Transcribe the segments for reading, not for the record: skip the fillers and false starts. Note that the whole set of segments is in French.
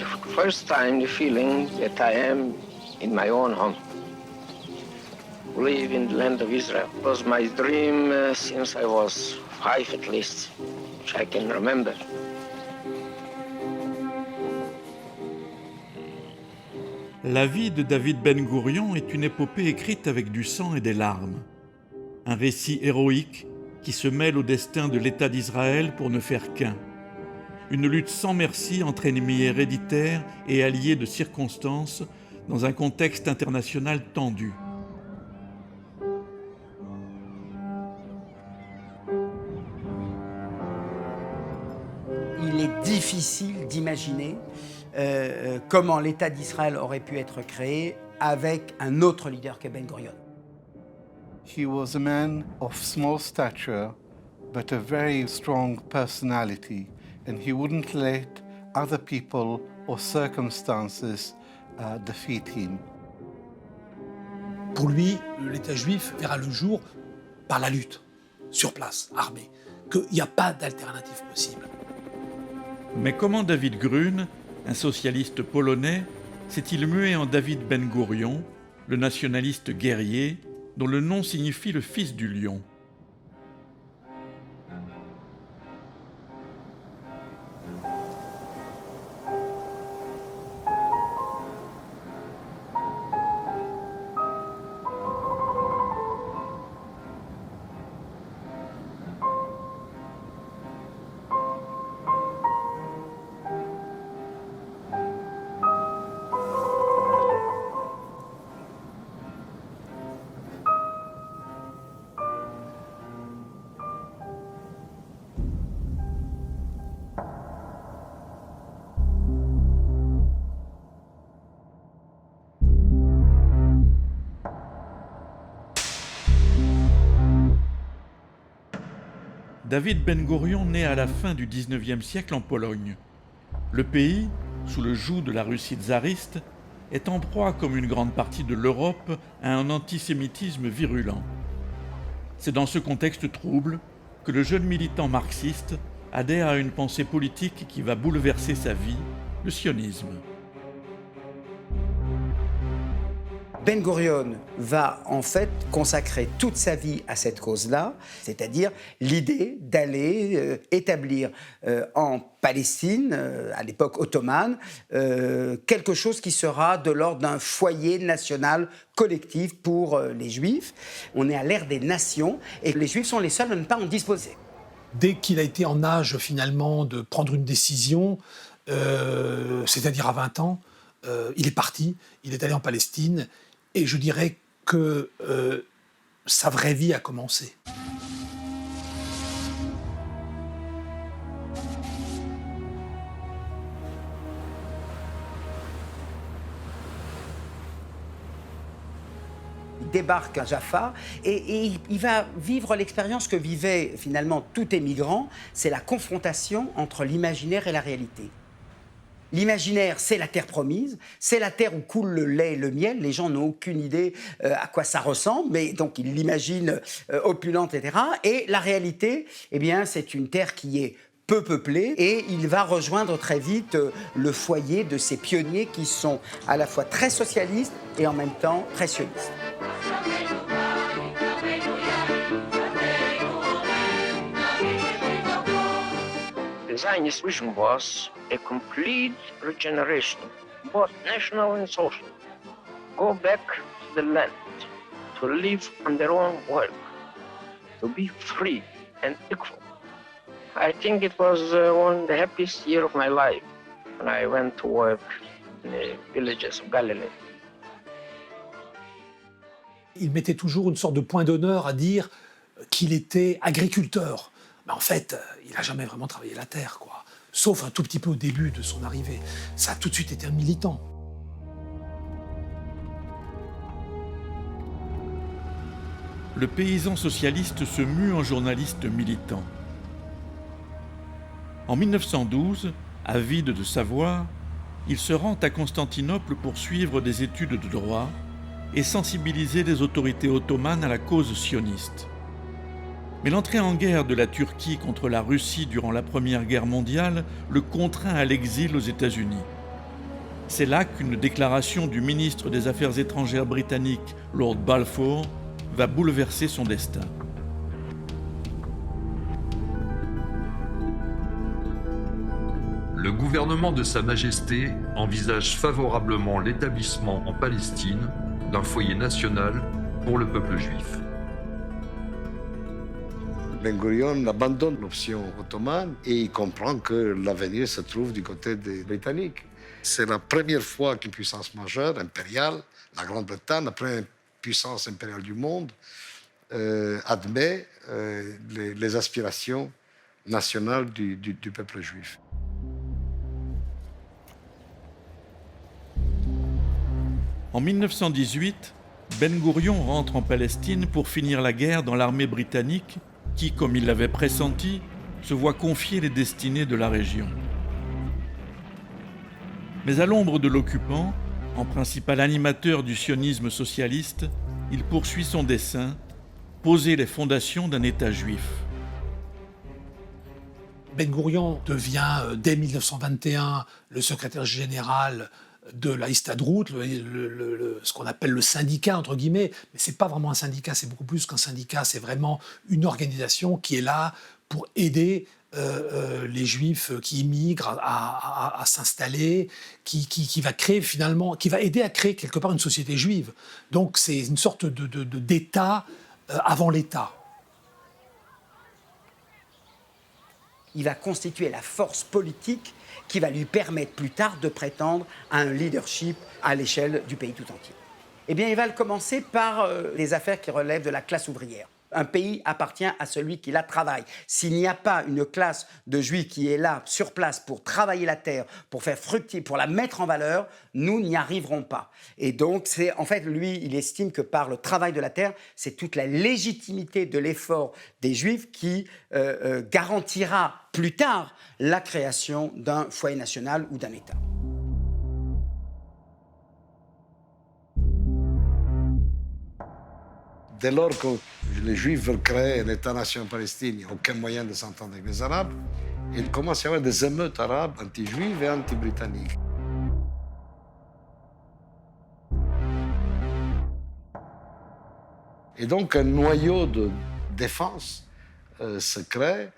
the first time the feeling that I am in my own home. Live in the land of Israel. It was my dream since I was 5 at least, which I can remember. La vie de David Ben-Gourion est une épopée écrite avec du sang et des larmes. Un récit héroïque qui se mêle au destin de l'État d'Israël pour ne faire qu'un. Une lutte sans merci entre ennemis héréditaires et alliés de circonstances dans un contexte international tendu. Il est difficile d'imaginer comment l'État d'Israël aurait pu être créé avec un autre leader que Ben Gurion. He was a man of small stature, but a very strong personality, and he wouldn't let other people or circumstances defeat him. Pour lui, l'État juif verra le jour par la lutte, sur place, armée, qu'il n'y a pas d'alternative possible. Mais comment David Grun, un socialiste polonais, s'est-il mué en David Ben-Gourion, le nationaliste guerrier, dont le nom signifie le fils du lion? David Ben-Gourion naît à la fin du XIXe siècle en Pologne. Le pays, sous le joug de la Russie tsariste, est en proie, comme une grande partie de l'Europe, à un antisémitisme virulent. C'est dans ce contexte trouble que le jeune militant marxiste adhère à une pensée politique qui va bouleverser sa vie, le sionisme. Ben Gurion va en fait consacrer toute sa vie à cette cause-là, c'est-à-dire l'idée d'aller établir en Palestine, à l'époque ottomane, quelque chose qui sera de l'ordre d'un foyer national collectif pour les Juifs. On est à l'ère des nations et les Juifs sont les seuls à ne pas en disposer. Dès qu'il a été en âge finalement de prendre une décision, c'est-à-dire à 20 ans, il est parti, il est allé en Palestine. Et je dirais que sa vraie vie a commencé. Il débarque à Jaffa et il va vivre l'expérience que vivait finalement tout émigrant, c'est la confrontation entre l'imaginaire et la réalité. L'imaginaire, c'est la terre promise, c'est la terre où coule le lait et le miel. Les gens n'ont aucune idée à quoi ça ressemble, mais donc ils l'imaginent opulente, etc. Et la réalité, eh bien, c'est une terre qui est peu peuplée et il va rejoindre très vite le foyer de ces pionniers qui sont à la fois très socialistes et en même temps très sionistes. The Zionist vision was a complete regeneration, both national and social. Go back to the land, to live on their own work, to be free and equal. I think it was one of the happiest years of my life when I went to work in the villages of Galilee. Il mettait toujours une sorte de point d'honneur à dire qu'il était agriculteur. Mais en fait, il n'a jamais vraiment travaillé la terre, quoi. Sauf un tout petit peu au début de son arrivée. Ça a tout de suite été un militant. Le paysan socialiste se mue en journaliste militant. En 1912, avide de savoir, il se rend à Constantinople pour suivre des études de droit et sensibiliser les autorités ottomanes à la cause sioniste. Mais l'entrée en guerre de la Turquie contre la Russie durant la Première Guerre mondiale le contraint à l'exil aux États-Unis. C'est là qu'une déclaration du ministre des Affaires étrangères britannique, Lord Balfour, va bouleverser son destin. Le gouvernement de Sa Majesté envisage favorablement l'établissement en Palestine d'un foyer national pour le peuple juif. Ben Gurion abandonne l'option ottomane et il comprend que l'avenir se trouve du côté des Britanniques. C'est la première fois qu'une puissance majeure, impériale, la Grande-Bretagne, la première puissance impériale du monde, admet les aspirations nationales du peuple juif. En 1918, Ben Gourion rentre en Palestine pour finir la guerre dans l'armée britannique qui, comme il l'avait pressenti, se voit confier les destinées de la région. Mais à l'ombre de l'occupant, en principal animateur du sionisme socialiste, il poursuit son dessein, poser les fondations d'un État juif. Ben Gourion devient dès 1921 le secrétaire général de la Histadrout, ce qu'on appelle le syndicat, entre guillemets. Mais ce n'est pas vraiment un syndicat, c'est beaucoup plus qu'un syndicat, c'est vraiment une organisation qui est là pour aider les Juifs qui immigrent à s'installer, qui va créer finalement, qui va aider à créer quelque part une société juive. Donc c'est une sorte d'État avant l'État. Il va constituer la force politique qui va lui permettre plus tard de prétendre à un leadership à l'échelle du pays tout entier. Eh bien, il va le commencer par les affaires qui relèvent de la classe ouvrière. Un pays appartient à celui qui la travaille. S'il n'y a pas une classe de juifs qui est là, sur place, pour travailler la terre, pour faire fructifier, pour la mettre en valeur, nous n'y arriverons pas. Et donc, lui, il estime que par le travail de la terre, c'est toute la légitimité de l'effort des juifs qui garantira plus tard la création d'un foyer national ou d'un État. Dès lors que les Juifs veulent créer un État-nation en Palestine, il n'y a aucun moyen de s'entendre avec les Arabes. Il commence à y avoir des émeutes arabes anti-juives et anti-britanniques. Et donc un noyau de défense se crée.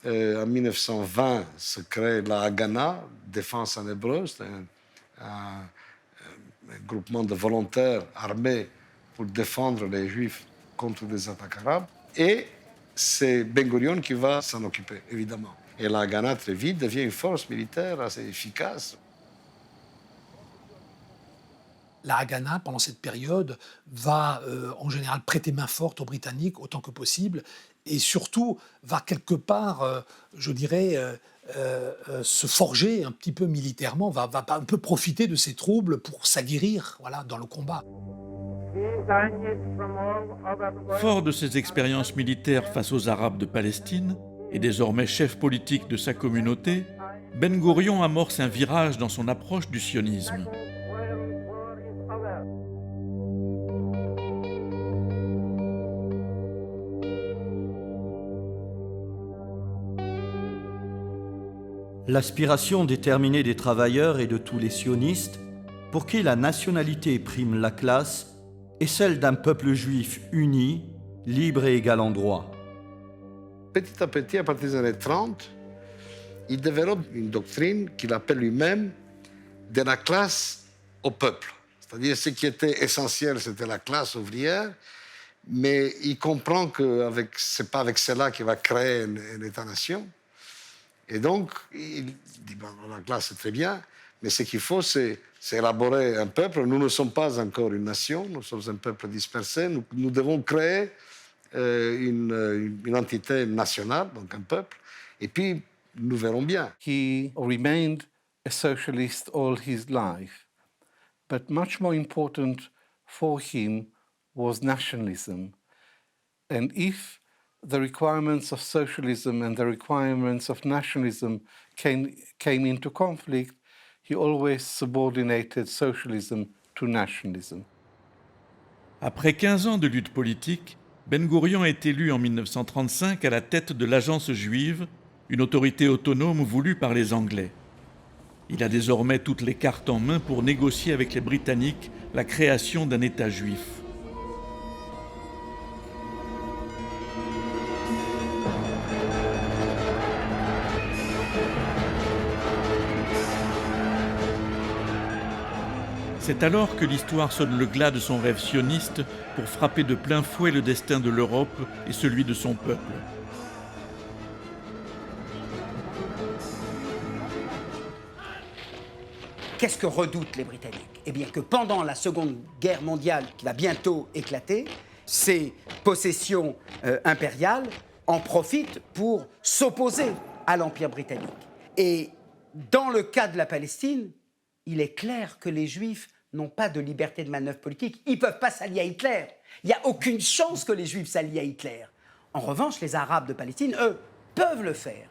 En 1920 se crée la Haganah, défense en hébreu, c'est un groupement de volontaires armés pour défendre les Juifs contre des attaques arabes. Et c'est Ben Gurion qui va s'en occuper, évidemment. Et la Haganah, très vite, devient une force militaire assez efficace. La Haganah, pendant cette période, va en général prêter main forte aux Britanniques autant que possible, et surtout va quelque part, se forger un petit peu militairement, va un peu profiter de ces troubles pour s'aguerrir dans le combat. Fort de ses expériences militaires face aux Arabes de Palestine, et désormais chef politique de sa communauté, Ben Gourion amorce un virage dans son approche du sionisme. L'aspiration déterminée des travailleurs et de tous les sionistes, pour qui la nationalité prime la classe, est celle d'un peuple juif uni, libre et égal en droit. Petit à petit, à partir des années 30, il développe une doctrine qu'il appelle lui-même de la classe au peuple. C'est-à-dire ce qui était essentiel, c'était la classe ouvrière, mais il comprend que ce n'est pas avec cela qu'il va créer un État-nation. Et donc, il dit, la classe, c'est très bien, mais ce qu'il faut, c'est élaborer un peuple. Nous ne sommes pas encore une nation, nous sommes un peuple dispersé. Nous devons créer une entité nationale, donc un peuple, et puis nous verrons bien. He remained a socialist all his life, but much more important for him was nationalism. And if the requirements of socialism and the requirements of nationalism came into conflict, he always subordinated socialism to nationalism. Après 15 ans de lutte politique, Ben Gourion est élu en 1935 à la tête de l'Agence juive, une autorité autonome voulue par les Anglais. Il a désormais toutes les cartes en main pour négocier avec les Britanniques la création d'un État juif. C'est alors que l'histoire sonne le glas de son rêve sioniste pour frapper de plein fouet le destin de l'Europe et celui de son peuple. Qu'est-ce que redoutent les Britanniques? Eh bien que pendant la Seconde Guerre mondiale, qui va bientôt éclater, ces possessions impériales en profitent pour s'opposer à l'Empire britannique. Et dans le cas de la Palestine, il est clair que les Juifs n'ont pas de liberté de manœuvre politique. Ils ne peuvent pas s'allier à Hitler. Il n'y a aucune chance que les Juifs s'allient à Hitler. En revanche, les Arabes de Palestine, eux, peuvent le faire.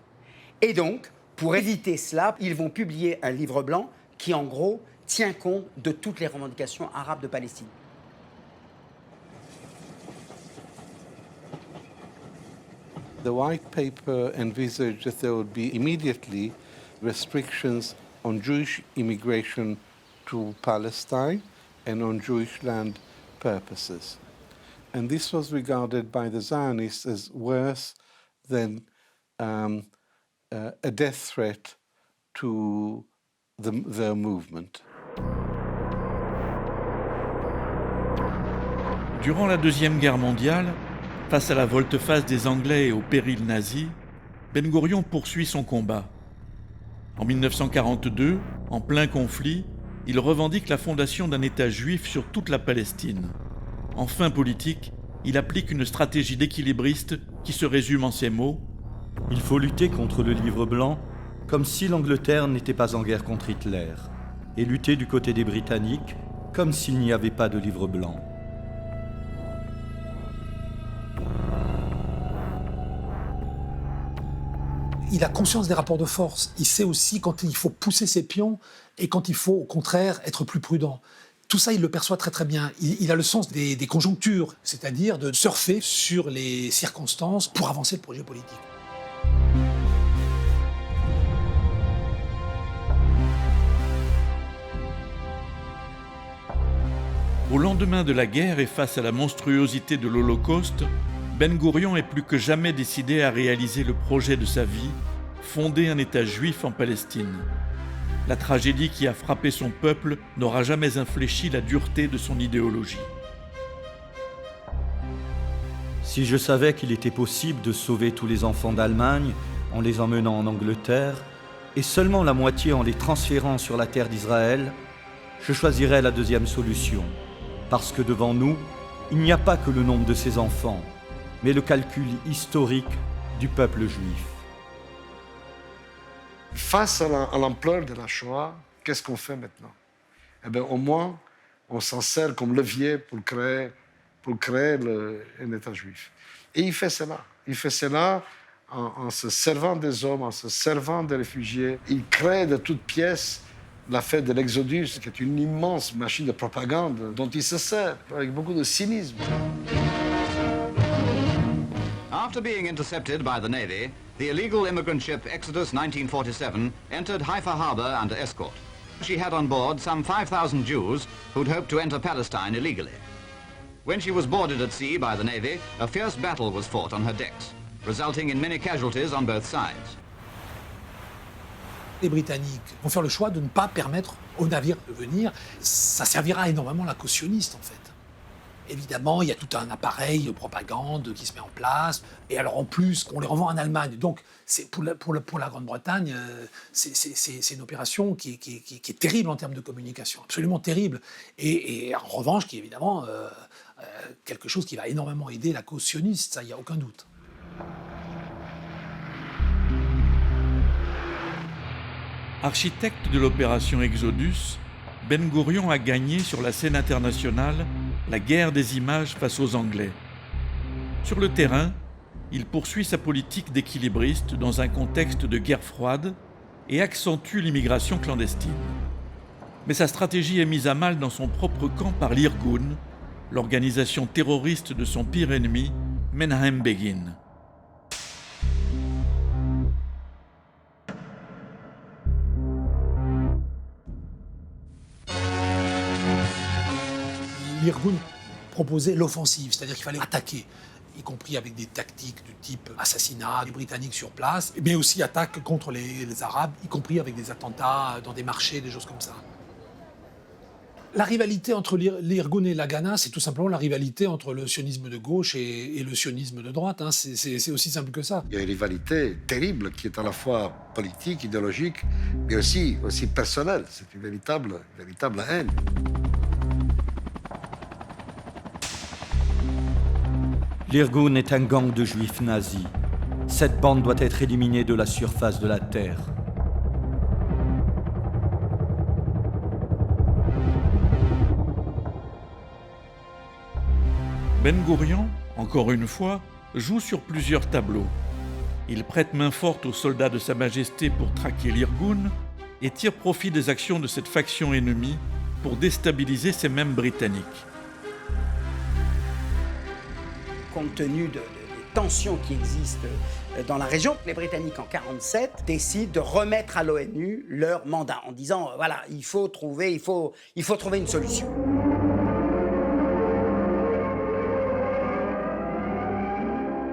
Et donc, pour éviter cela, ils vont publier un livre blanc qui, en gros, tient compte de toutes les revendications arabes de Palestine. The white paper envisaged that there would be immediately restrictions on Jewish immigration to Palestine and on Jewish land purposes. And this was regarded by the Zionists as worse than a death threat to their movement. Durant la Deuxième Guerre mondiale, face à la volte-face des Anglais et au péril nazi, Ben Gourion poursuit son combat. En 1942, en plein conflit, il revendique la fondation d'un État juif sur toute la Palestine. En fin politique, il applique une stratégie d'équilibriste qui se résume en ces mots : Il faut lutter contre le livre blanc comme si l'Angleterre n'était pas en guerre contre Hitler, et lutter du côté des Britanniques comme s'il n'y avait pas de livre blanc. Il a conscience des rapports de force. Il sait aussi quand il faut pousser ses pions et quand il faut, au contraire, être plus prudent. Tout ça, il le perçoit très très bien. Il a le sens des conjonctures, c'est-à-dire de surfer sur les circonstances pour avancer le projet politique. Au lendemain de la guerre et face à la monstruosité de l'Holocauste, Ben Gourion est plus que jamais décidé à réaliser le projet de sa vie, fonder un État juif en Palestine. La tragédie qui a frappé son peuple n'aura jamais infléchi la dureté de son idéologie. Si je savais qu'il était possible de sauver tous les enfants d'Allemagne en les emmenant en Angleterre, et seulement la moitié en les transférant sur la terre d'Israël, je choisirais la deuxième solution. Parce que devant nous, il n'y a pas que le nombre de ces enfants, mais le calcul historique du peuple juif. Face à l'ampleur de la Shoah, qu'est-ce qu'on fait maintenant? Eh bien, au moins, on s'en sert comme levier pour créer un État juif. Et il fait cela. Il fait cela en se servant des hommes, en se servant des réfugiés. Il crée de toutes pièces la fête de l'Exodus, qui est une immense machine de propagande dont il se sert avec beaucoup de cynisme. After being intercepted by the Navy, the illegal immigrant ship Exodus 1947 entered Haifa harbor under escort. She had on board some 5,000 Jews who'd hoped to enter Palestine illegally. When she was boarded at sea by the Navy, a fierce battle was fought on her decks, resulting in many casualties on both sides. Les Britanniques vont faire le choix de ne pas permettre aux navires de venir. Ça servira énormément la cause sioniste, en fait. Évidemment, il y a tout un appareil de propagande qui se met en place. Et alors, en plus, on les renvoie en Allemagne. Donc, c'est pour la Grande-Bretagne, c'est une opération qui est terrible en termes de communication, absolument terrible. Et en revanche, qui est évidemment quelque chose qui va énormément aider la cause sioniste, ça, il n'y a aucun doute. Architecte de l'opération Exodus, Ben Gourion a gagné sur la scène internationale la guerre des images face aux Anglais. Sur le terrain, il poursuit sa politique d'équilibriste dans un contexte de guerre froide et accentue l'immigration clandestine. Mais sa stratégie est mise à mal dans son propre camp par l'Irgun, l'organisation terroriste de son pire ennemi, Menahem Begin. l'Irgun proposait l'offensive, c'est-à-dire qu'il fallait attaquer, y compris avec des tactiques du type assassinat des Britanniques sur place, mais aussi attaque contre les Arabes, y compris avec des attentats dans des marchés, des choses comme ça. La rivalité entre l'Irgun et l'Haganah, c'est tout simplement la rivalité entre le sionisme de gauche et le sionisme de droite. Hein. C'est aussi simple que ça. Il y a une rivalité terrible qui est à la fois politique, idéologique, mais aussi personnelle. C'est une véritable haine. L'Irgun est un gang de juifs nazis. Cette bande doit être éliminée de la surface de la terre. Ben Gourion, encore une fois, joue sur plusieurs tableaux. Il prête main forte aux soldats de Sa Majesté pour traquer l'Irgun et tire profit des actions de cette faction ennemie pour déstabiliser ces mêmes Britanniques. Compte tenu des tensions qui existent dans la région, les Britanniques en 1947 décident de remettre à l'ONU leur mandat en disant voilà, il faut trouver une solution.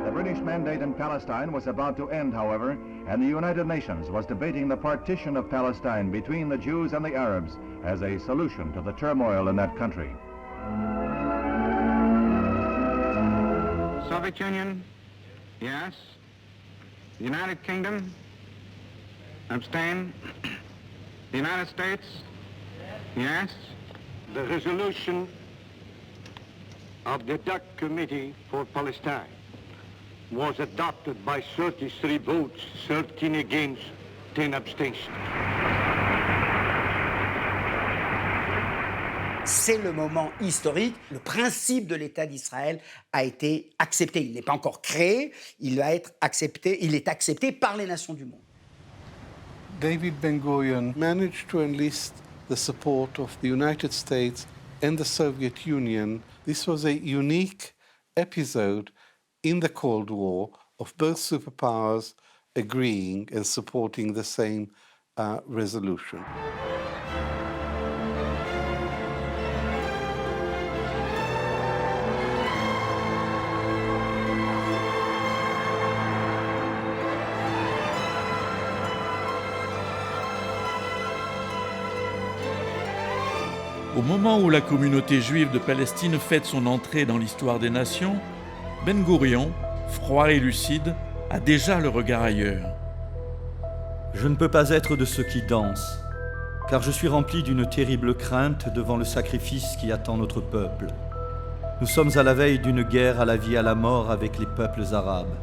The British mandate in Palestine was about to end, however, and the United Nations was debating the partition of Palestine between the Jews and the Arabs as a solution to the turmoil in that country. Soviet Union, yes. The United Kingdom, abstain. The United States, yes. The resolution of the DUC Committee for Palestine was adopted by 33 votes, 13 against, 10 abstentions. C'est le moment historique. Le principe de l'État d'Israël a été accepté. Il n'est pas encore créé, il est accepté par les nations du monde. David Ben-Gurion managed to enlist the support of the United States and the Soviet Union. This was a unique episode in the Cold War of both superpowers agreeing and supporting the same resolution. Au moment où la communauté juive de Palestine fête son entrée dans l'histoire des nations, Ben Gourion, froid et lucide, a déjà le regard ailleurs. Je ne peux pas être de ceux qui dansent, car je suis rempli d'une terrible crainte devant le sacrifice qui attend notre peuple. Nous sommes à la veille d'une guerre à la vie et à la mort avec les peuples arabes,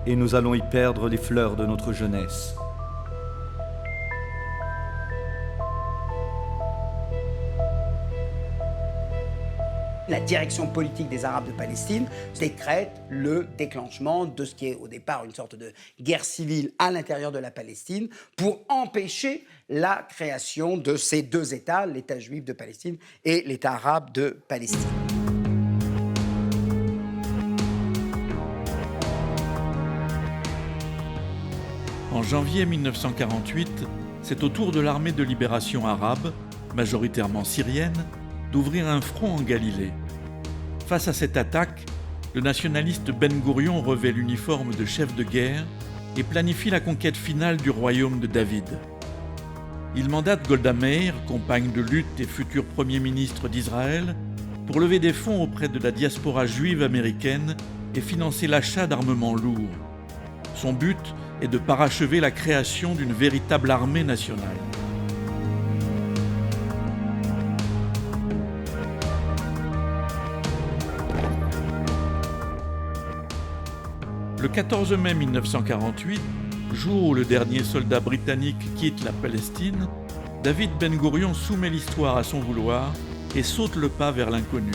et nous allons y perdre les fleurs de notre jeunesse. La direction politique des Arabes de Palestine décrète le déclenchement de ce qui est au départ une sorte de guerre civile à l'intérieur de la Palestine pour empêcher la création de ces deux États, l'État juif de Palestine et l'État arabe de Palestine. En janvier 1948, c'est au tour de l'armée de libération arabe, majoritairement syrienne, d'ouvrir un front en Galilée. Face à cette attaque, le nationaliste Ben Gourion revêt l'uniforme de chef de guerre et planifie la conquête finale du royaume de David. Il mandate Golda Meir, compagne de lutte et futur Premier ministre d'Israël, pour lever des fonds auprès de la diaspora juive américaine et financer l'achat d'armements lourds. Son but est de parachever la création d'une véritable armée nationale. Le 14 mai 1948, jour où le dernier soldat britannique quitte la Palestine, David Ben Gourion soumet l'histoire à son vouloir et saute le pas vers l'inconnu.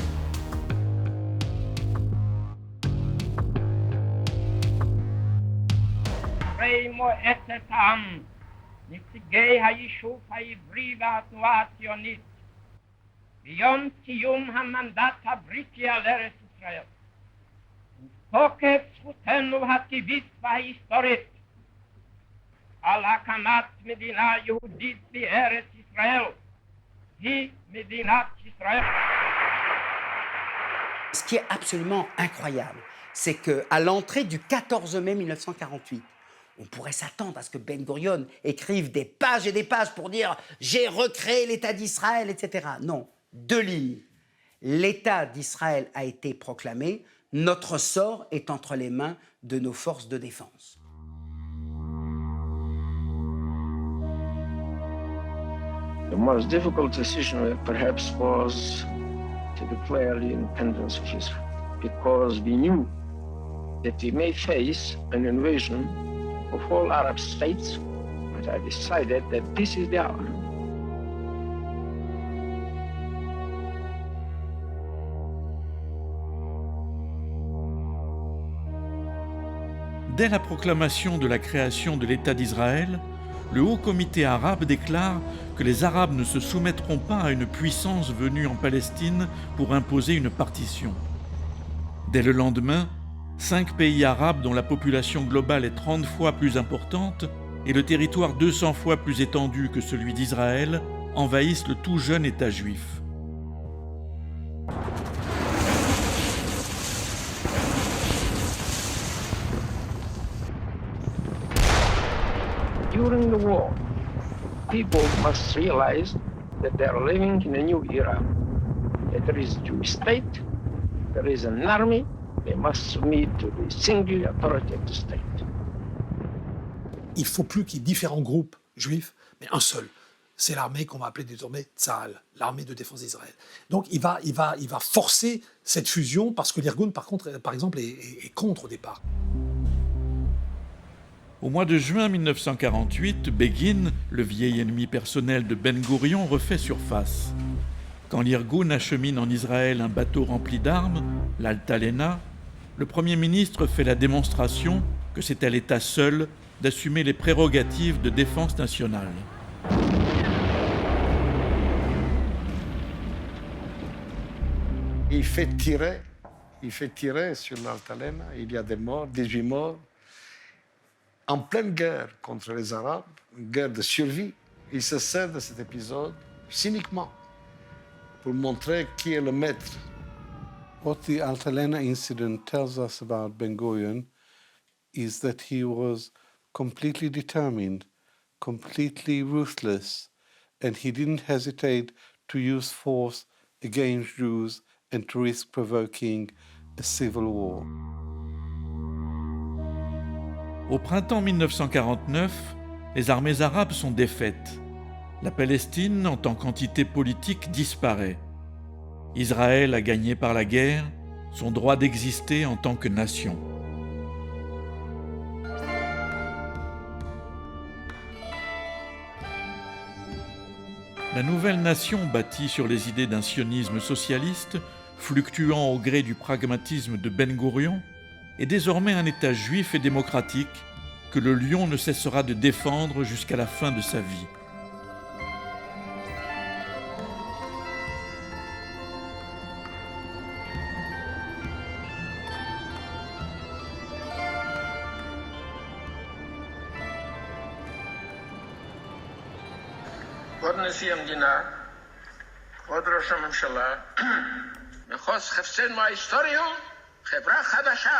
תוקף זכותנו הטבעית וההיסטורית על הקמת מדינה יהודית בארץ ישראל היא מדינת ישראל. Ce qui est absolument incroyable, c'est qu'à l'entrée du 14 mai 1948, on pourrait s'attendre à ce que Ben Gurion écrive des pages et des pages pour dire « j'ai recréé l'État d'Israël », etc. Non, 2 lignes. L'État d'Israël a été proclamé, notre sort est entre les mains de nos forces de défense. The most difficult decision perhaps was to declare the independence of Israel, because we knew that we may face an invasion of all Arab states, but I decided that this is the hour. Dès la proclamation de la création de l'État d'Israël, le Haut Comité arabe déclare que les Arabes ne se soumettront pas à une puissance venue en Palestine pour imposer une partition. Dès le lendemain, 5 pays arabes dont la population globale est 30 fois plus importante et le territoire 200 fois plus étendu que celui d'Israël envahissent le tout jeune État juif. During the war, people must realize that they are living in a new era. That there is a Jewish state, there is an army, they must submit to the single authority of the state. Il ne faut plus qu'il y ait différents groupes juifs, mais un seul. C'est l'armée qu'on va appeler désormais Tzahal, l'armée de défense d'Israël. Donc il va forcer cette fusion parce que l'Irgun, par exemple, est contre au départ. Au mois de juin 1948, Begin, le vieil ennemi personnel de Ben Gurion, refait surface. Quand l'Irgun achemine en Israël un bateau rempli d'armes, l'Altalena, le Premier ministre fait la démonstration que c'est à l'État seul d'assumer les prérogatives de défense nationale. Il fait tirer sur l'Altalena, il y a des morts, 18 morts. En pleine guerre contre les Arabes, une guerre de survie, il se sert de cet épisode cyniquement pour montrer qui est le maître. What the Altalena incident tells us about Ben Gurion is that he was completely determined, completely ruthless, and he didn't hesitate to use force against Jews and to risk provoking a civil war. Au printemps 1949, les armées arabes sont défaites. La Palestine, en tant qu'entité politique, disparaît. Israël a gagné par la guerre son droit d'exister en tant que nation. La nouvelle nation, bâtie sur les idées d'un sionisme socialiste, fluctuant au gré du pragmatisme de Ben Gurion, est désormais un État juif et démocratique que le lion ne cessera de défendre jusqu'à la fin de sa vie. כבוד נשיא המדינה, כבוד ראש הממשלה, מחוז חפצנו ההיסטורי הוא חברה חדשה.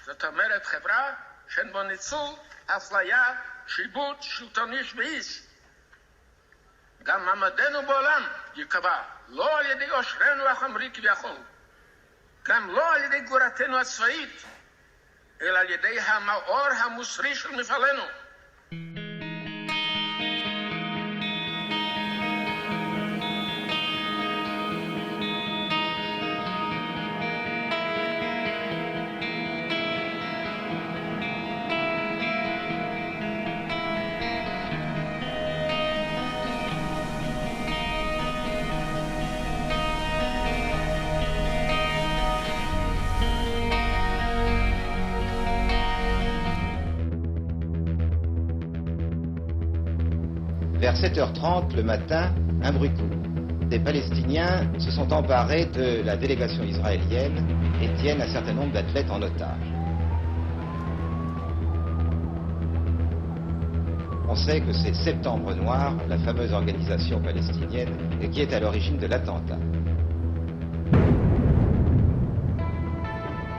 זאת אומרת חברה שאין בו ניצול, אפליה, שיבוט, שלטוני שביעיס. גם מעמדנו בעולם ייקבע לא על ידי עושרנו החומרי כביכול, גם לא על ידי גבורתנו הצבאית, אלא על ידי המאור המוסרי של מפעלנו. Vers 7h30 le matin, un bruit court. Des Palestiniens se sont emparés de la délégation israélienne et tiennent un certain nombre d'athlètes en otage. On sait que c'est Septembre Noir, la fameuse organisation palestinienne, qui est à l'origine de l'attentat.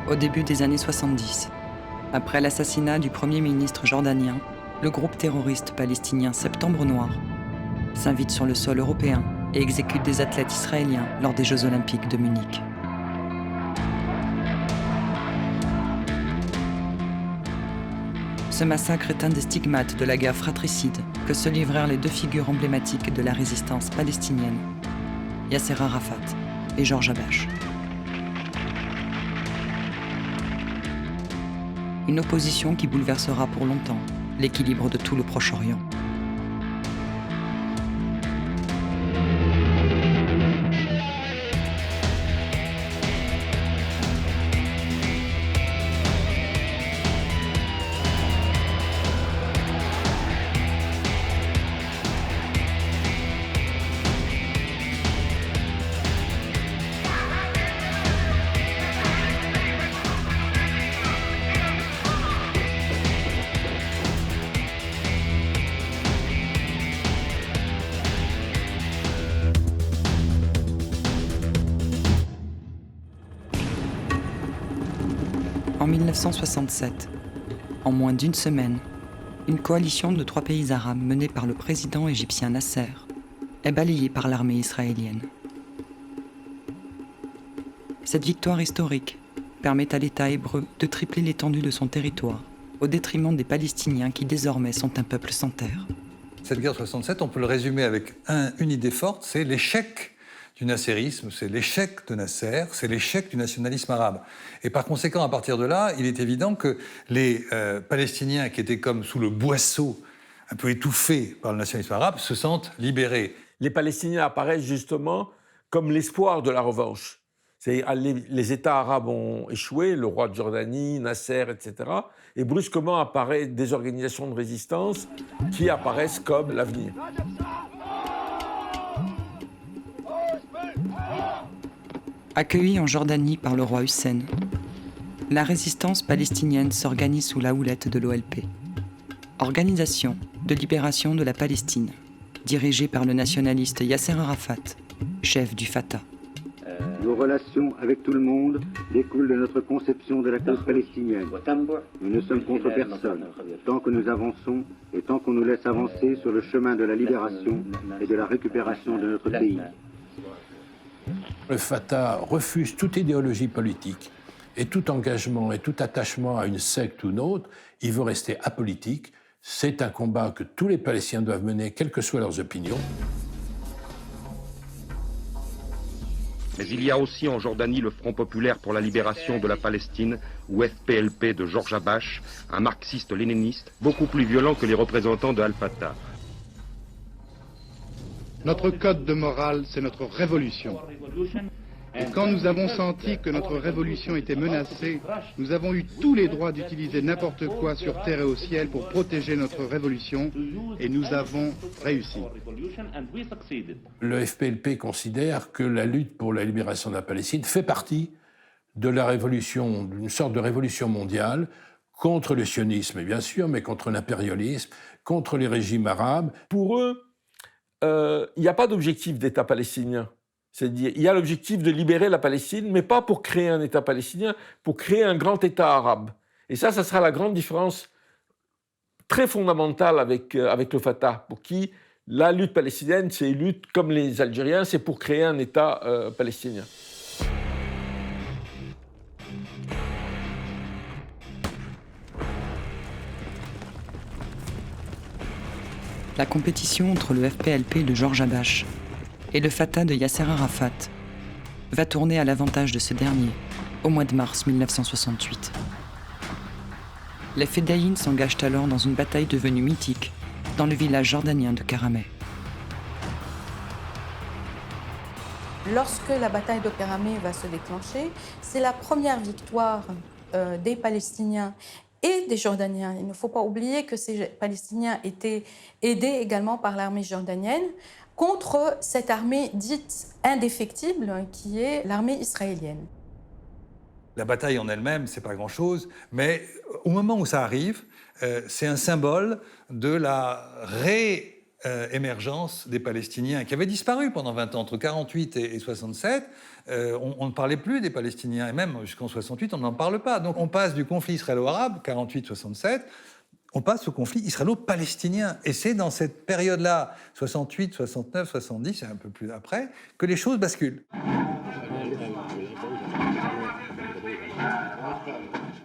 au début des années 70. Après l'assassinat du Premier ministre jordanien, le groupe terroriste palestinien Septembre Noir s'invite sur le sol européen et exécute des athlètes israéliens lors des Jeux olympiques de Munich. Ce massacre est un des stigmates de la guerre fratricide que se livrèrent les deux figures emblématiques de la résistance palestinienne, Yasser Arafat et Georges Habash. Une opposition qui bouleversera pour longtemps l'équilibre de tout le Proche-Orient. En 1967, en moins d'une semaine, une coalition de 3 pays arabes menée par le président égyptien Nasser est balayée par l'armée israélienne. Cette victoire historique permet à l'État hébreu de tripler l'étendue de son territoire, au détriment des Palestiniens qui désormais sont un peuple sans terre. Cette guerre de 67, on peut le résumer avec une idée forte, c'est l'échec du nasserisme, c'est l'échec de Nasser, c'est l'échec du nationalisme arabe. Et par conséquent, à partir de là, il est évident que les Palestiniens qui étaient comme sous le boisseau, un peu étouffés par le nationalisme arabe, se sentent libérés. Les Palestiniens apparaissent justement comme l'espoir de la revanche. Les États arabes ont échoué, le roi de Jordanie, Nasser, etc. Et brusquement apparaissent des organisations de résistance qui apparaissent comme l'avenir. Accueillie en Jordanie par le roi Hussein, la résistance palestinienne s'organise sous la houlette de l'OLP, Organisation de libération de la Palestine, dirigée par le nationaliste Yasser Arafat, chef du Fatah. Nos relations avec tout le monde découlent de notre conception de la cause palestinienne. Nous ne sommes contre personne, tant que nous avançons et tant qu'on nous laisse avancer sur le chemin de la libération et de la récupération de notre pays. Le Fatah refuse toute idéologie politique et tout engagement et tout attachement à une secte ou une autre. Il veut rester apolitique. C'est un combat que tous les Palestiniens doivent mener, quelles que soient leurs opinions. Mais il y a aussi en Jordanie le Front populaire pour la libération de la Palestine, ou FPLP de Georges Habash, un marxiste-léniniste, beaucoup plus violent que les représentants de Al-Fatah. Notre code de morale, c'est notre révolution. Et quand nous avons senti que notre révolution était menacée, nous avons eu tous les droits d'utiliser n'importe quoi sur terre et au ciel pour protéger notre révolution, et nous avons réussi. Le FPLP considère que la lutte pour la libération de la Palestine fait partie de la révolution, d'une sorte de révolution mondiale, contre le sionisme, bien sûr, mais contre l'impérialisme, contre les régimes arabes. Pour eux, il n'y a pas d'objectif d'État palestinien. C'est-à-dire, il y a l'objectif de libérer la Palestine, mais pas pour créer un État palestinien, pour créer un grand État arabe. Et ça sera la grande différence très fondamentale avec le Fatah, pour qui la lutte palestinienne, c'est une lutte comme les Algériens, c'est pour créer un État palestinien. La compétition entre le FPLP de Georges Habash et le Fatah de Yasser Arafat va tourner à l'avantage de ce dernier au mois de mars 1968. Les Fédayines s'engagent alors dans une bataille devenue mythique dans le village jordanien de Karameh. Lorsque la bataille de Karameh va se déclencher, c'est la première victoire des Palestiniens et des Jordaniens. Il ne faut pas oublier que ces Palestiniens étaient aidés également par l'armée jordanienne contre cette armée dite indéfectible qui est l'armée israélienne. La bataille en elle-même, c'est pas grand-chose, mais au moment où ça arrive, c'est un symbole de la émergence des Palestiniens qui avaient disparu pendant 20 ans, entre 48 et 67. On ne parlait plus des Palestiniens, et même jusqu'en 68, on n'en parle pas. Donc on passe du conflit israélo-arabe, 48-67, on passe au conflit israélo-palestinien. Et c'est dans cette période-là, 68, 69, 70, et un peu plus après, que les choses basculent.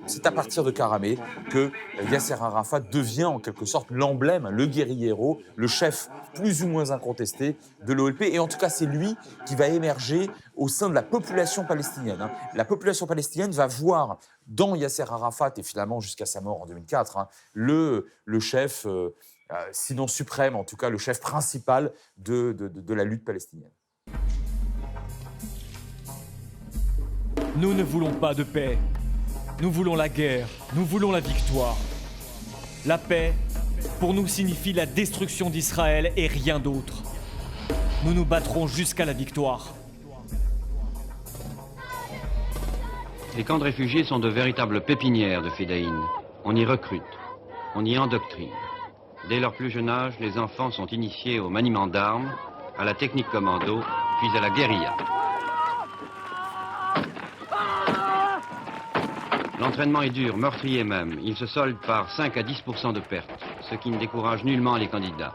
C'est à partir de Karameh que Yasser Arafat devient en quelque sorte l'emblème, le guérillero, le chef plus ou moins incontesté de l'OLP. Et en tout cas, c'est lui qui va émerger au sein de la population palestinienne. La population palestinienne va voir dans Yasser Arafat, et finalement jusqu'à sa mort en 2004, le chef, sinon suprême, en tout cas le chef principal de la lutte palestinienne. Nous ne voulons pas de paix. Nous voulons la guerre, nous voulons la victoire. La paix, pour nous, signifie la destruction d'Israël et rien d'autre. Nous nous battrons jusqu'à la victoire. Les camps de réfugiés sont de véritables pépinières de Fedayeen. On y recrute, on y endoctrine. Dès leur plus jeune âge, les enfants sont initiés au maniement d'armes, à la technique commando, puis à la guérilla. L'entraînement est dur, meurtrier même. Il se solde par 5 à 10% de pertes, ce qui ne décourage nullement les candidats.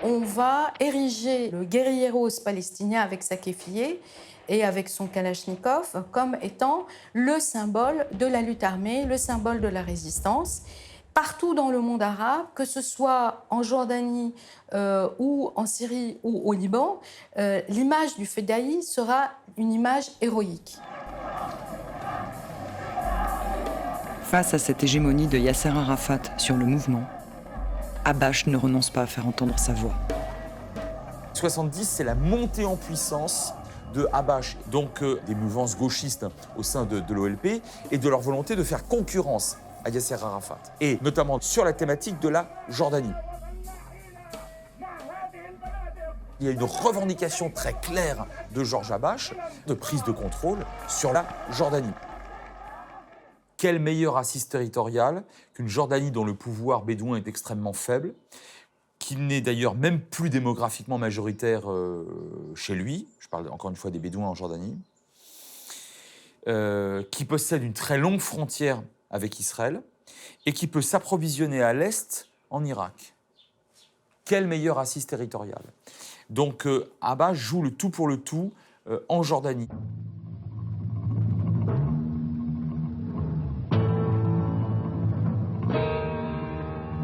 On va ériger le guérilleros palestinien avec sa kéfié et avec son kalachnikov comme étant le symbole de la lutte armée, le symbole de la résistance. Partout dans le monde arabe, que ce soit en Jordanie ou en Syrie ou au Liban, l'image du Fedaï sera une image héroïque. Face à cette hégémonie de Yasser Arafat sur le mouvement, Habash ne renonce pas à faire entendre sa voix. 70, c'est la montée en puissance de Habash, donc des mouvances gauchistes au sein de l'OLP, et de leur volonté de faire concurrence à Yasser Arafat, et notamment sur la thématique de la Jordanie. Il y a une revendication très claire de Georges Habash de prise de contrôle sur la Jordanie. Quel meilleur assise territorial qu'une Jordanie dont le pouvoir bédouin est extrêmement faible, qui n'est d'ailleurs même plus démographiquement majoritaire chez lui, je parle encore une fois des Bédouins en Jordanie, qui possède une très longue frontière avec Israël et qui peut s'approvisionner à l'Est en Irak. Quelle meilleure assise territoriale. Donc Habash joue le tout pour le tout en Jordanie.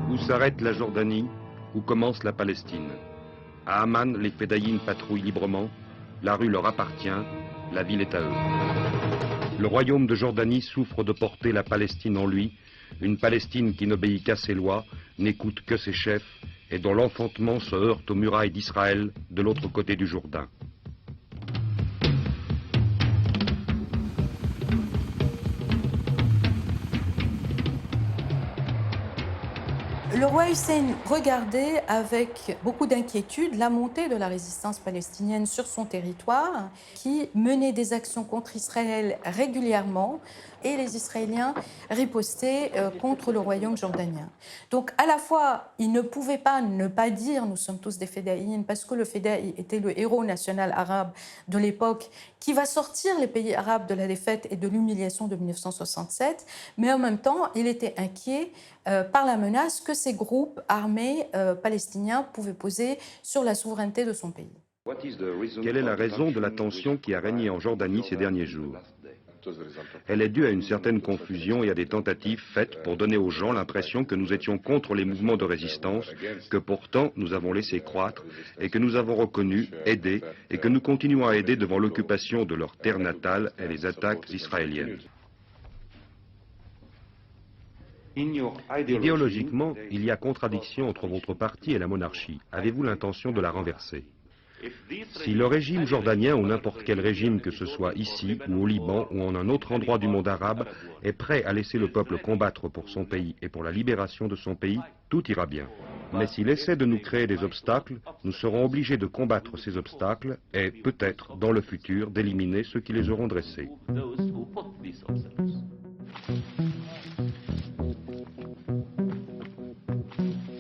Où s'arrête la Jordanie, où commence la Palestine. À Amman, les Fedayeen patrouillent librement, la rue leur appartient, la ville est à eux. Le royaume de Jordanie souffre de porter la Palestine en lui, une Palestine qui n'obéit qu'à ses lois, n'écoute que ses chefs, et dont l'enfantement se heurte aux murailles d'Israël de l'autre côté du Jourdain. Le roi Hussein regardait avec beaucoup d'inquiétude la montée de la résistance palestinienne sur son territoire, qui menait des actions contre Israël régulièrement, et les Israéliens ripostaient contre le royaume jordanien. Donc à la fois, ils ne pouvaient pas ne pas dire « nous sommes tous des Fedaïns » parce que le Fedaï était le héros national arabe de l'époque qui va sortir les pays arabes de la défaite et de l'humiliation de 1967, mais en même temps, il était inquiet par la menace que ces groupes armés palestiniens pouvaient poser sur la souveraineté de son pays. Quelle est la raison de la tension qui a régné en Jordanie ces derniers jours? Elle est due à une certaine confusion et à des tentatives faites pour donner aux gens l'impression que nous étions contre les mouvements de résistance, que pourtant nous avons laissé croître et que nous avons reconnu, aidé et que nous continuons à aider devant l'occupation de leur terre natale et les attaques israéliennes. Idéologiquement, il y a contradiction entre votre parti et la monarchie. Avez-vous l'intention de la renverser? Si le régime jordanien ou n'importe quel régime que ce soit ici ou au Liban ou en un autre endroit du monde arabe est prêt à laisser le peuple combattre pour son pays et pour la libération de son pays, tout ira bien. Mais s'il essaie de nous créer des obstacles, nous serons obligés de combattre ces obstacles et peut-être dans le futur d'éliminer ceux qui les auront dressés.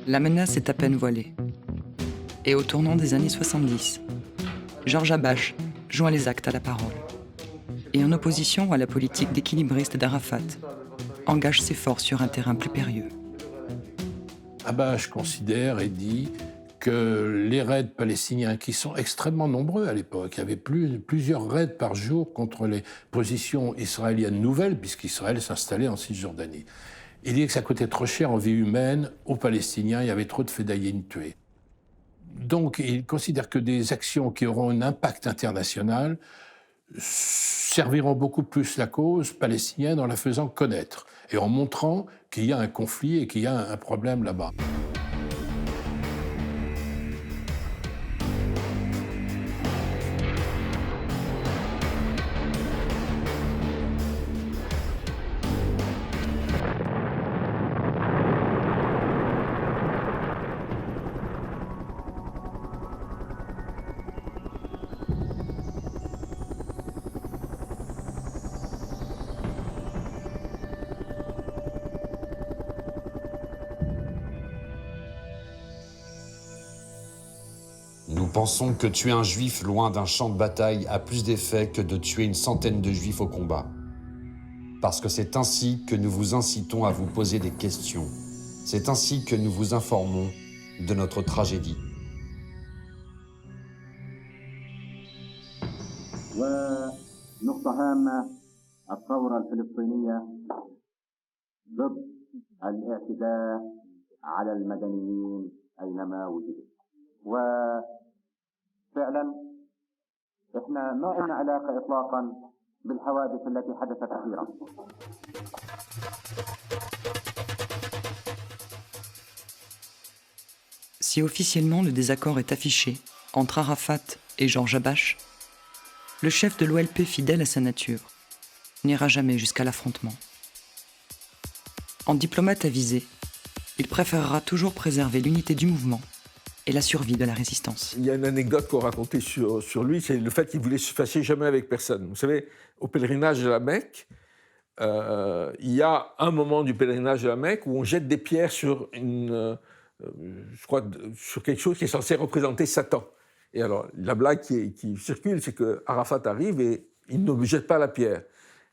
La menace est à peine voilée. Et au tournant des années 70, Georges Habash joint les actes à la parole. Et en opposition à la politique d'équilibriste d'Arafat, engage ses forces sur un terrain plus périlleux. Habash considère et dit que les raids palestiniens, qui sont extrêmement nombreux à l'époque, il y avait plusieurs raids par jour contre les positions israéliennes nouvelles, puisqu'Israël s'installait en Cisjordanie. Il dit que ça coûtait trop cher en vie humaine aux Palestiniens, il y avait trop de fédayines tués. Donc il considère que des actions qui auront un impact international serviront beaucoup plus la cause palestinienne en la faisant connaître et en montrant qu'il y a un conflit et qu'il y a un problème là-bas. Nous pensons que tuer un juif loin d'un champ de bataille a plus d'effet que de tuer une centaine de juifs au combat. Parce que c'est ainsi que nous vous incitons à vous poser des questions. C'est ainsi que nous vous informons de notre tragédie. ونقطة هامة الثورة الفلسطينية ضد الاعتداء على المدنيين أينما وجدوا. وفعلا احنا ما لنا علاقة إطلاقا بالحوادث التي حدثت أخيرا. Si officiellement le désaccord est affiché entre Arafat et Georges Habash, le chef de l'OLP fidèle à sa nature n'ira jamais jusqu'à l'affrontement. En diplomate avisé, il préférera toujours préserver l'unité du mouvement et la survie de la résistance. Il y a une anecdote qu'on racontait sur lui, c'est le fait qu'il voulait se fâcher jamais avec personne. Vous savez, au pèlerinage de la Mecque, il y a un moment du pèlerinage de la Mecque où on jette des pierres sur sur quelque chose qui est censé représenter Satan. Et alors, la blague qui circule, c'est que Arafat arrive et il ne jette pas la pierre.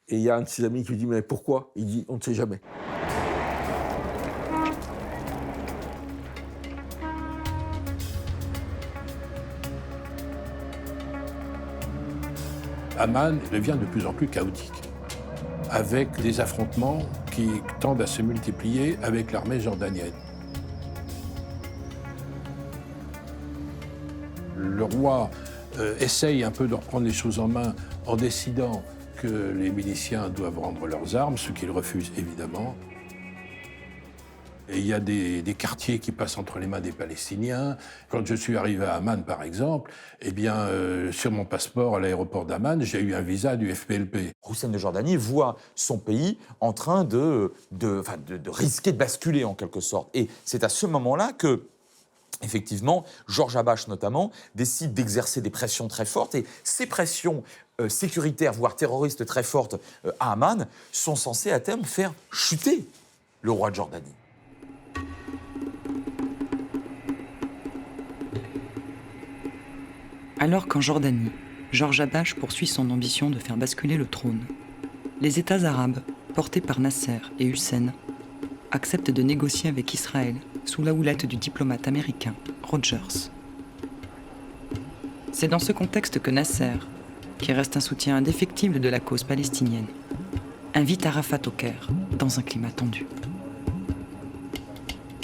Et il y a un de ses amis qui lui dit « Mais pourquoi ?» Il dit « On ne sait jamais. » Amman devient de plus en plus chaotique, avec des affrontements qui tendent à se multiplier avec l'armée jordanienne. Le roi essaye un peu de reprendre les choses en main en décidant que les miliciens doivent rendre leurs armes, ce qu'ils refusent évidemment. Et il y a des quartiers qui passent entre les mains des Palestiniens. Quand je suis arrivé à Amman, par exemple, eh bien, sur mon passeport à l'aéroport d'Amman, j'ai eu un visa du FPLP. Hussein de Jordanie voit son pays en train de risquer de basculer en quelque sorte. Et c'est à ce moment-là que, effectivement, Georges Habash notamment décide d'exercer des pressions très fortes. Et ces pressions sécuritaires, voire terroristes très fortes à Amman, sont censées à terme faire chuter le roi de Jordanie. Alors qu'en Jordanie, Georges Habash poursuit son ambition de faire basculer le trône, les États arabes, portés par Nasser et Hussein, acceptent de négocier avec Israël sous la houlette du diplomate américain Rogers. C'est dans ce contexte que Nasser, qui reste un soutien indéfectible de la cause palestinienne, invite Arafat au Caire dans un climat tendu.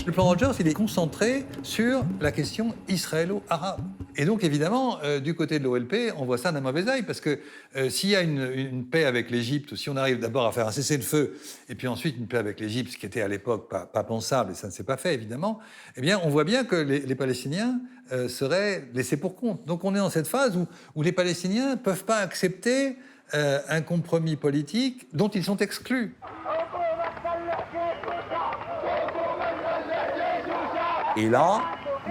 Le plan Rogers, il est concentré sur la question israélo-arabe. Et donc, évidemment, du côté de l'OLP, on voit ça d'un mauvais œil, parce que s'il y a une paix avec l'Égypte, si on arrive d'abord à faire un cessez-le-feu, et puis ensuite une paix avec l'Égypte, ce qui était à l'époque pas pensable, et ça ne s'est pas fait, évidemment, eh bien, on voit bien que les Palestiniens seraient laissés pour compte. Donc, on est dans cette phase où les Palestiniens ne peuvent pas accepter un compromis politique dont ils sont exclus. Et là,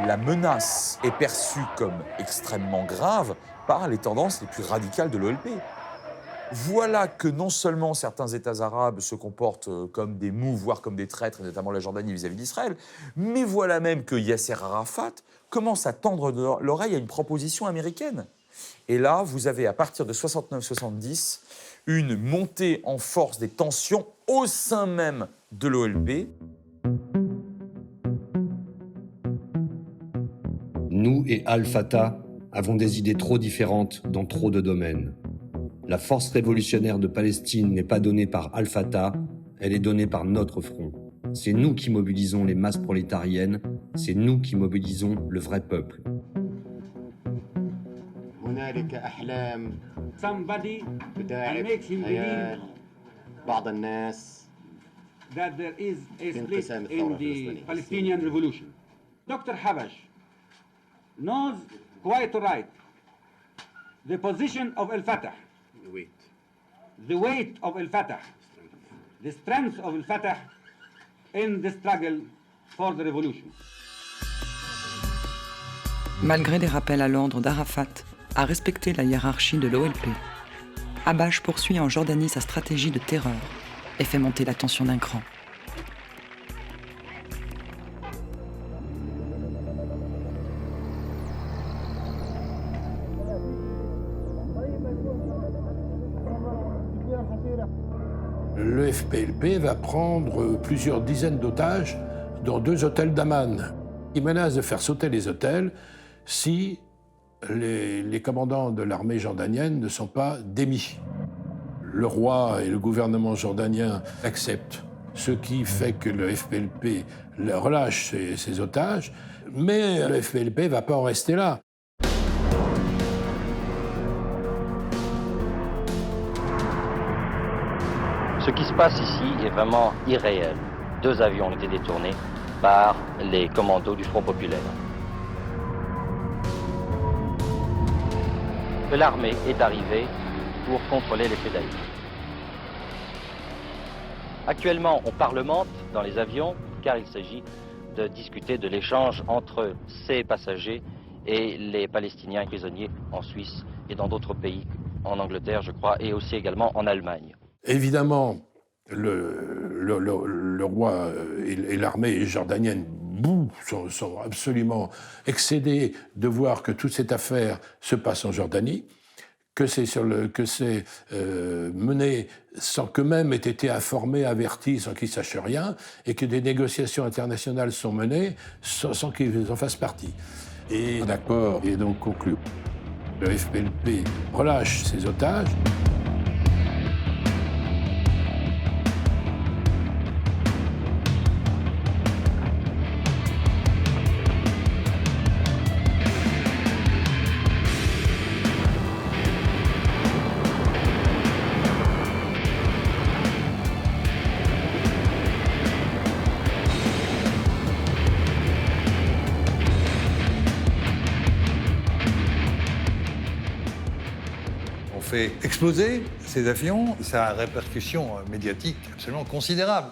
la menace est perçue comme extrêmement grave par les tendances les plus radicales de l'OLP. voilà que non seulement certains États arabes se comportent comme des mous, voire comme des traîtres, et notamment la Jordanie vis-à-vis d'Israël, mais voilà même que Yasser Arafat commence à tendre l'oreille à une proposition américaine. Et là, vous avez, à partir de 69-70, une montée en force des tensions au sein même de l'OLP. Nous et Al-Fatah avons des idées trop différentes dans trop de domaines. La force révolutionnaire de Palestine n'est pas donnée par Al-Fatah, elle est donnée par notre front. C'est nous qui mobilisons les masses prolétariennes, c'est nous qui mobilisons le vrai peuple. Somebody makes him believe that there is a split in the Palestinian revolution. Dr. Habash knows quite right the position of Al-Fatah, the weight of Al-Fatah, the strength of Al-Fatah in the struggle for the revolution. Malgré les rappels à l'ordre d'Arafat à respecter la hiérarchie de l'OLP, Habash poursuit en Jordanie sa stratégie de terreur et fait monter la tension d'un cran. Le FPLP va prendre plusieurs dizaines d'otages dans 2 hôtels d'Amman. Il menace de faire sauter les hôtels si les commandants de l'armée jordanienne ne sont pas démis. Le roi et le gouvernement jordanien acceptent, ce qui fait que le FPLP relâche ses otages, mais le FPLP ne va pas en rester là. Ce qui se passe ici est vraiment irréel. 2 avions ont été détournés par les commandos du Front populaire. Que l'armée est arrivée pour contrôler les fédérations. Actuellement, on parlemente dans les avions car il s'agit de discuter de l'échange entre ces passagers et les Palestiniens prisonniers en Suisse et dans d'autres pays, en Angleterre, je crois, et aussi également en Allemagne. Évidemment, le roi et l'armée jordanienne sont absolument excédés de voir que toute cette affaire se passe en Jordanie, que c'est mené sans qu'eux-mêmes aient été informés, avertis, sans qu'ils sachent rien, et que des négociations internationales sont menées sans qu'ils en fassent partie. Et l'accord est donc conclu. Le FPLP relâche ses otages. Fait exploser ces avions, ça a une répercussion médiatique absolument considérable.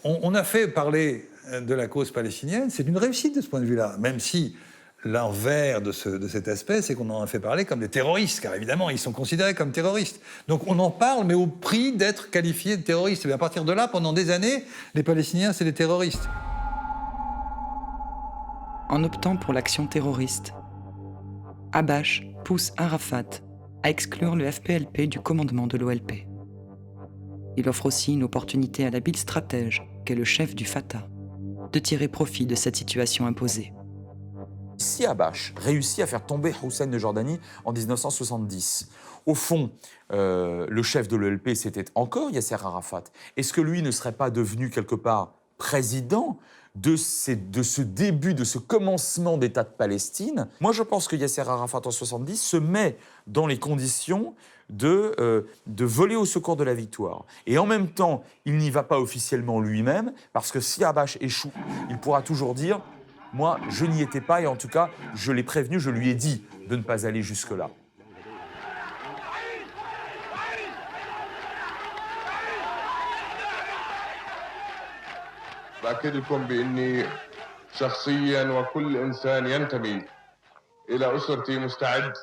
On a fait parler de la cause palestinienne, c'est une réussite de ce point de vue-là, même si l'envers de cet aspect, c'est qu'on en a fait parler comme des terroristes, car évidemment, ils sont considérés comme terroristes. Donc on en parle, mais au prix d'être qualifiés de terroristes. Et à partir de là, pendant des années, les Palestiniens, c'est des terroristes. En optant pour l'action terroriste, Habash pousse Arafat à exclure le FPLP du commandement de l'OLP. Il offre aussi une opportunité à l'habile stratège, qu'est le chef du Fatah, de tirer profit de cette situation imposée. Si Habash réussit à faire tomber Hussein de Jordanie en 1970, au fond, le chef de l'OLP, c'était encore Yasser Arafat. Est-ce que lui ne serait pas devenu quelque part président de ce début, de ce commencement d'État de Palestine? Moi, je pense que Yasser Arafat, en 70, se met dans les conditions de voler au secours de la victoire. Et en même temps, il n'y va pas officiellement lui-même, parce que si Habash échoue, il pourra toujours dire « Moi, je n'y étais pas, et en tout cas, je l'ai prévenu, je lui ai dit de ne pas aller jusque-là ». بأكدكم بأني شخصيا وكل إنسان ينتمي إلى أسرتي مستعد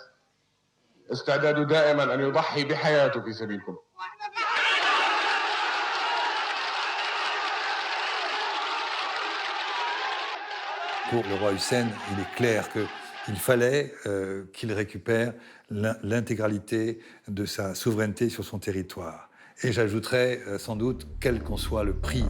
استعداده دائما أن يضحي بحياته في سبيلكم. Pour le roi Hussein, il est clair qu'il fallait qu'il récupère l'intégralité de sa souveraineté sur son territoire. Et j'ajouterais sans doute, quel qu'en soit le prix.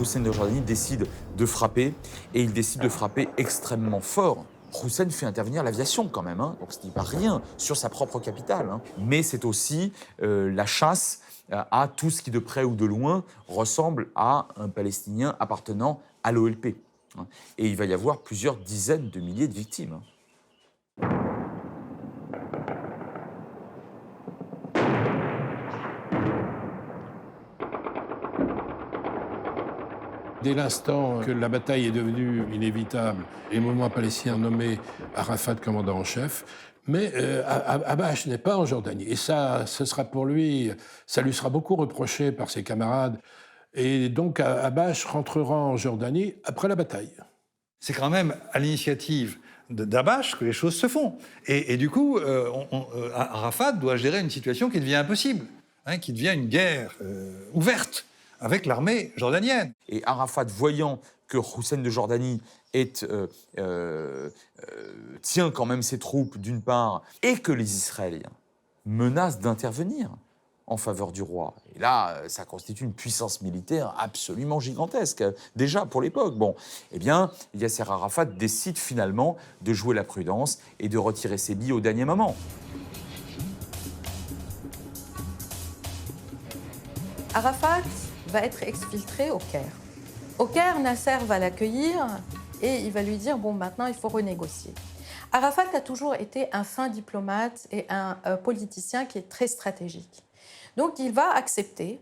Hussein de Jordanie décide de frapper, et il décide de frapper extrêmement fort. Hussein fait intervenir l'aviation quand même, hein, donc ce n'est pas rien sur sa propre capitale. Hein. Mais c'est aussi la chasse à tout ce qui, de près ou de loin, ressemble à un Palestinien appartenant à l'OLP. Hein. Et il va y avoir plusieurs dizaines de milliers de victimes. Hein. Dès l'instant que la bataille est devenue inévitable, les mouvements palestiniens ont nommé Arafat commandant en chef, mais Habash n'est pas en Jordanie. Et ça, ce sera pour lui, ça lui sera beaucoup reproché par ses camarades. Et donc Habash rentrera en Jordanie après la bataille. C'est quand même à l'initiative d'Habash que les choses se font. Et du coup, Arafat doit gérer une situation qui devient impossible, hein, qui devient une guerre ouverte avec l'armée jordanienne. Et Arafat, voyant que Hussein de Jordanie tient quand même ses troupes d'une part, et que les Israéliens menacent d'intervenir en faveur du roi. Et là, ça constitue une puissance militaire absolument gigantesque, déjà pour l'époque. Bon, eh bien, Yasser Arafat décide finalement de jouer la prudence et de retirer ses billes au dernier moment. Arafat va être exfiltré au Caire. Au Caire, Nasser va l'accueillir et il va lui dire « bon, maintenant, il faut renégocier ». Arafat a toujours été un fin diplomate et un politicien qui est très stratégique. Donc, il va accepter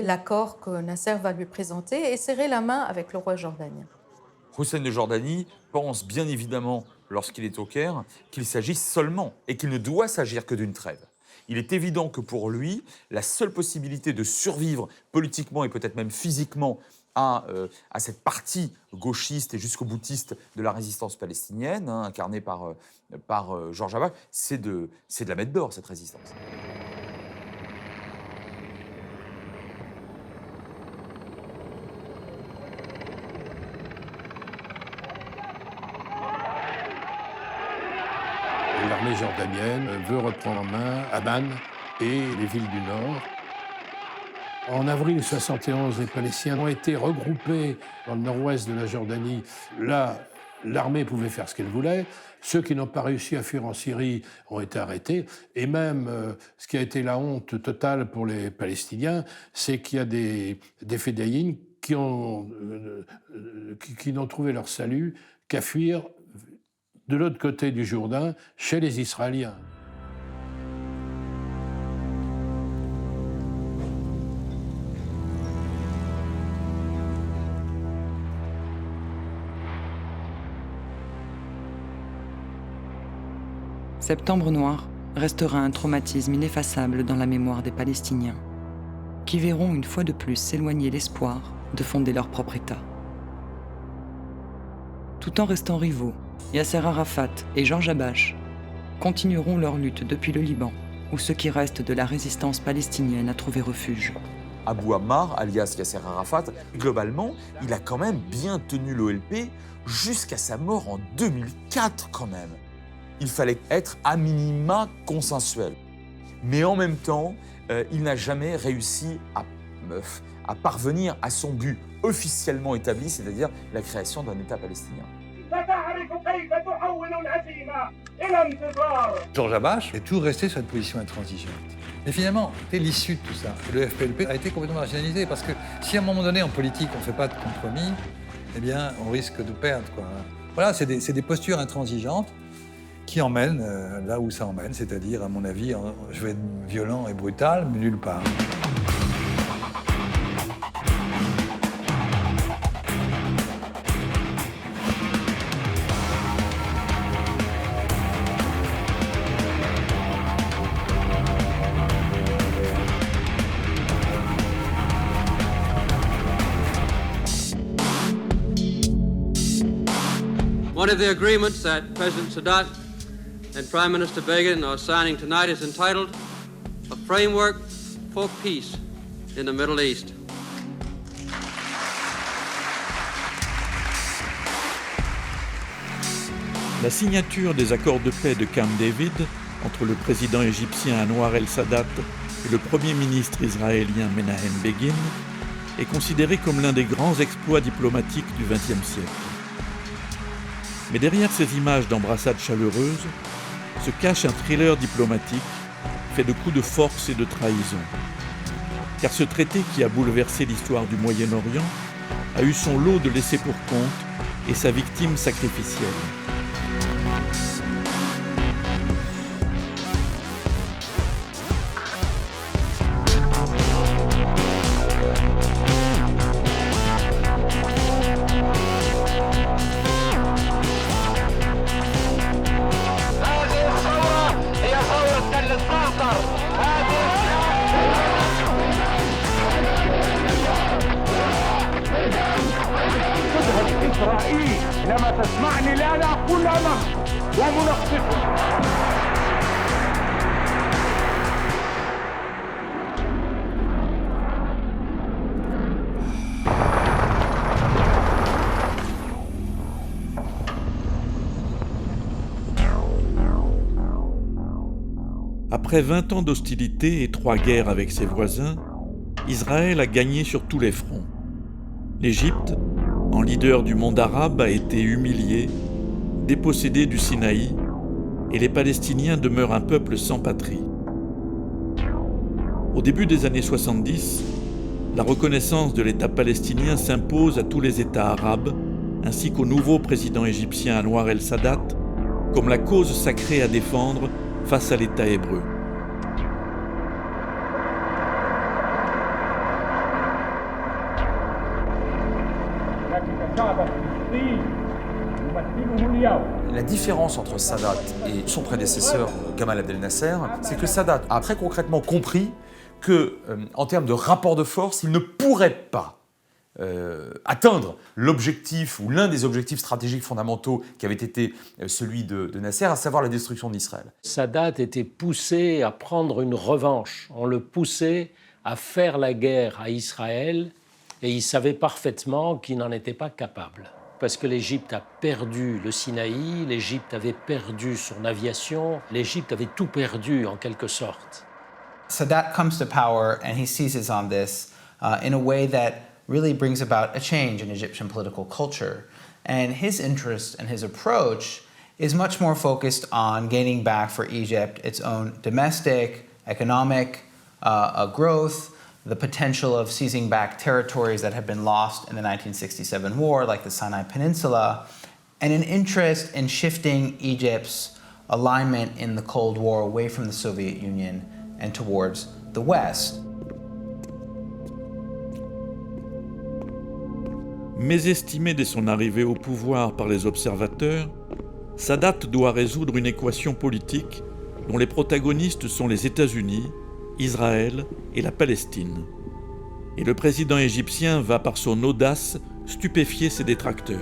l'accord que Nasser va lui présenter et serrer la main avec le roi jordanien. Hussein de Jordanie pense bien évidemment, lorsqu'il est au Caire, qu'il s'agit seulement et qu'il ne doit s'agir que d'une trêve. Il est évident que pour lui, la seule possibilité de survivre politiquement et peut-être même physiquement à cette partie gauchiste et jusqu'au boutiste de la résistance palestinienne, hein, incarnée par Georges Habash, c'est de la mettre dehors, cette résistance. L'armée jordanienne veut reprendre en main Amman et les villes du Nord. En avril 1971, les Palestiniens ont été regroupés dans le nord-ouest de la Jordanie. Là, l'armée pouvait faire ce qu'elle voulait. Ceux qui n'ont pas réussi à fuir en Syrie ont été arrêtés. Et même, ce qui a été la honte totale pour les Palestiniens, c'est qu'il y a des fédéines qui n'ont trouvé leur salut qu'à fuir de l'autre côté du Jourdain, chez les Israéliens. Septembre noir restera un traumatisme ineffaçable dans la mémoire des Palestiniens, qui verront une fois de plus s'éloigner l'espoir de fonder leur propre État. Tout en restant rivaux, Yasser Arafat et Georges Habash continueront leur lutte depuis le Liban, où ce qui reste de la résistance palestinienne a trouvé refuge. Abu Ammar, alias Yasser Arafat, globalement, il a quand même bien tenu l'OLP jusqu'à sa mort en 2004 quand même. Il fallait être à minima consensuel. Mais en même temps, il n'a jamais réussi à parvenir à son but officiellement établi, c'est-à-dire la création d'un État palestinien. Georges Habash est toujours resté sur une position intransigeante. Mais finalement, c'est l'issue de tout ça. Le FPLP a été complètement marginalisé parce que si à un moment donné en politique on ne fait pas de compromis, eh bien on risque de perdre, quoi. Voilà, c'est des postures intransigeantes qui emmènent là où ça emmène, c'est-à-dire, à mon avis, je vais être violent et brutal, mais nulle part. One of the agreements that President Sadat and Prime Minister Begin are signing tonight is entitled A Framework for Peace in the Middle East. La signature des accords de paix de Camp David entre le président égyptien Anwar el-Sadat et le premier ministre israélien Menahem Begin est considérée comme l'un des grands exploits diplomatiques du XXe siècle. Mais derrière ces images d'embrassades chaleureuses se cache un thriller diplomatique fait de coups de force et de trahison. Car ce traité qui a bouleversé l'histoire du Moyen-Orient a eu son lot de laissés pour compte et sa victime sacrificielle. Après 20 ans d'hostilité et 3 guerres avec ses voisins, Israël a gagné sur tous les fronts. L'Égypte, en leader du monde arabe, a été humiliée, dépossédée du Sinaï, et les Palestiniens demeurent un peuple sans patrie. Au début des années 70, la reconnaissance de l'État palestinien s'impose à tous les États arabes, ainsi qu'au nouveau président égyptien Anwar el-Sadat, comme la cause sacrée à défendre face à l'État hébreu. La différence entre Sadat et son prédécesseur Gamal Abdel Nasser, c'est que Sadat a très concrètement compris que, en termes de rapport de force, il ne pourrait pas atteindre l'objectif ou l'un des objectifs stratégiques fondamentaux qui avait été celui de Nasser, à savoir la destruction d'Israël. Sadat était poussé à prendre une revanche. On le poussait à faire la guerre à Israël et il savait parfaitement qu'il n'en était pas capable. Parce que l'Égypte a perdu le Sinaï, l'Égypte avait perdu son aviation, l'Égypte avait tout perdu en quelque sorte. Sadat comes to power and he seizes on this in a way that really brings about a change in Egyptian political culture. And his interest and his approach is much more focused on gaining back for Egypt its own domestic, economic growth, the potential of seizing back territories that had been lost in the 1967 war, like the Sinai Peninsula, and an interest in shifting Egypt's alignment in the Cold War away from the Soviet Union and towards the West. Mésestimé dès son arrivée au pouvoir par les observateurs, Sadat doit résoudre une équation politique dont les protagonistes sont les États-Unis, Israël et la Palestine. Et le président égyptien va par son audace stupéfier ses détracteurs.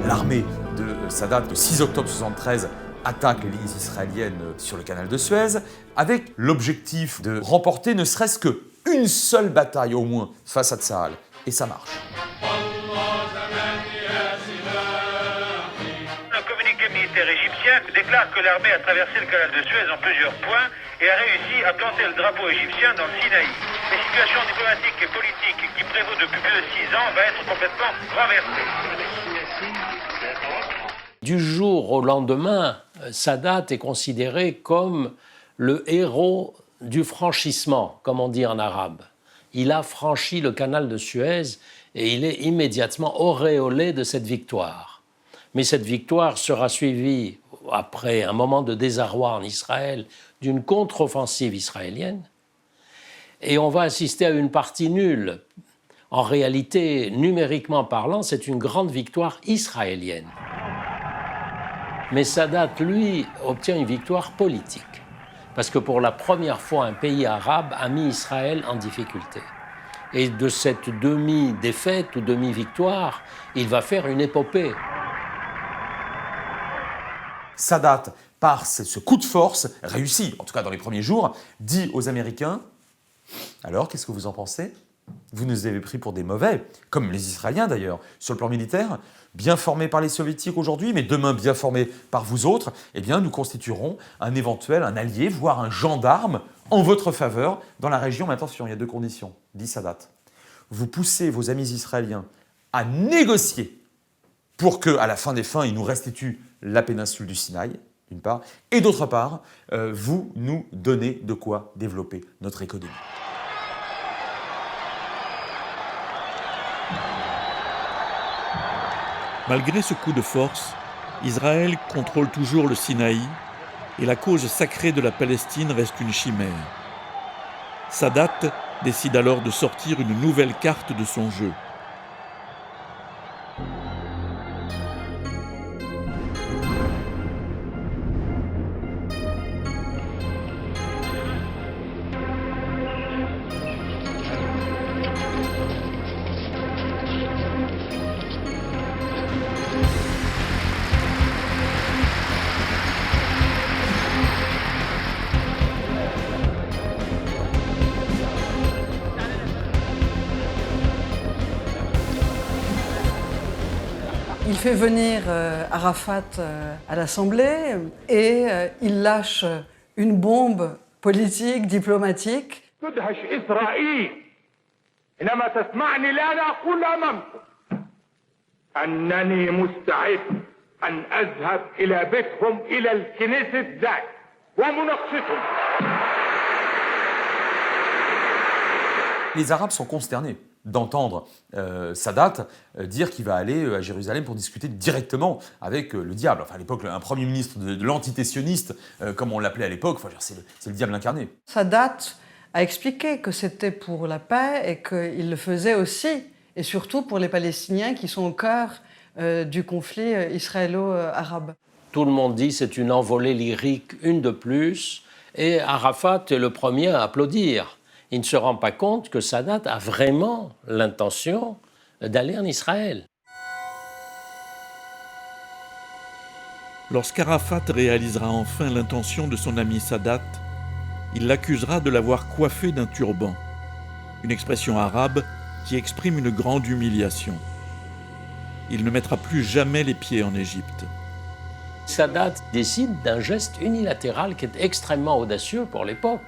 L'armée de Sadat, le 6 octobre 1973, attaque les lignes israéliennes sur le canal de Suez, avec l'objectif de remporter ne serait-ce qu'une seule bataille au moins face à Tsahal. Et ça marche. Un communiqué militaire égyptien déclare que l'armée a traversé le canal de Suez en plusieurs points et a réussi à planter le drapeau égyptien dans le Sinaï. La situation diplomatique et politique qui prévaut depuis plus de 6 ans va être complètement renversée. Du jour au lendemain, Sadat est considéré comme le héros du franchissement, comme on dit en arabe. Il a franchi le canal de Suez et il est immédiatement auréolé de cette victoire. Mais cette victoire sera suivie, après un moment de désarroi en Israël, d'une contre-offensive israélienne. Et on va assister à une partie nulle. En réalité, numériquement parlant, c'est une grande victoire israélienne. Mais Sadat, lui, obtient une victoire politique. Parce que pour la première fois, un pays arabe a mis Israël en difficulté. Et de cette demi-défaite ou demi-victoire, il va faire une épopée. Sadat, par ce coup de force, réussi, en tout cas dans les premiers jours, dit aux Américains « Alors, qu'est-ce que vous en pensez ? Vous nous avez pris pour des mauvais, comme les Israéliens d'ailleurs, sur le plan militaire, bien formés par les Soviétiques aujourd'hui, mais demain bien formés par vous autres, eh bien nous constituerons un allié, voire un gendarme en votre faveur dans la région. Mais attention, il y a deux conditions, dit Sadat. Vous poussez vos amis israéliens à négocier pour qu'à la fin des fins, ils nous restituent la péninsule du Sinaï, d'une part, et d'autre part, vous nous donnez de quoi développer notre économie. Malgré ce coup de force, Israël contrôle toujours le Sinaï et la cause sacrée de la Palestine reste une chimère. Sadat décide alors de sortir une nouvelle carte de son jeu. Il fait venir Arafat à l'Assemblée et il lâche une bombe politique, diplomatique. تدهش إسرائيل حينما تسمعني الآن أقول أمامكم أنني مستعد أن أذهب إلى بيتهم إلى الكنيسة ذات ومناقشتهم. Les Arabes sont consternés d'entendre Sadat dire qu'il va aller à Jérusalem pour discuter directement avec le diable. Enfin, à l'époque, un premier ministre de l'antité-sioniste, comme on l'appelait à l'époque, enfin, c'est le diable incarné. Sadat a expliqué que c'était pour la paix et qu'il le faisait aussi, et surtout pour les Palestiniens qui sont au cœur du conflit israélo-arabe. Tout le monde dit que c'est une envolée lyrique, une de plus, et Arafat est le premier à applaudir. Il ne se rend pas compte que Sadat a vraiment l'intention d'aller en Israël. Lorsqu'Arafat réalisera enfin l'intention de son ami Sadat, il l'accusera de l'avoir coiffé d'un turban, une expression arabe qui exprime une grande humiliation. Il ne mettra plus jamais les pieds en Égypte. Sadat décide d'un geste unilatéral qui est extrêmement audacieux pour l'époque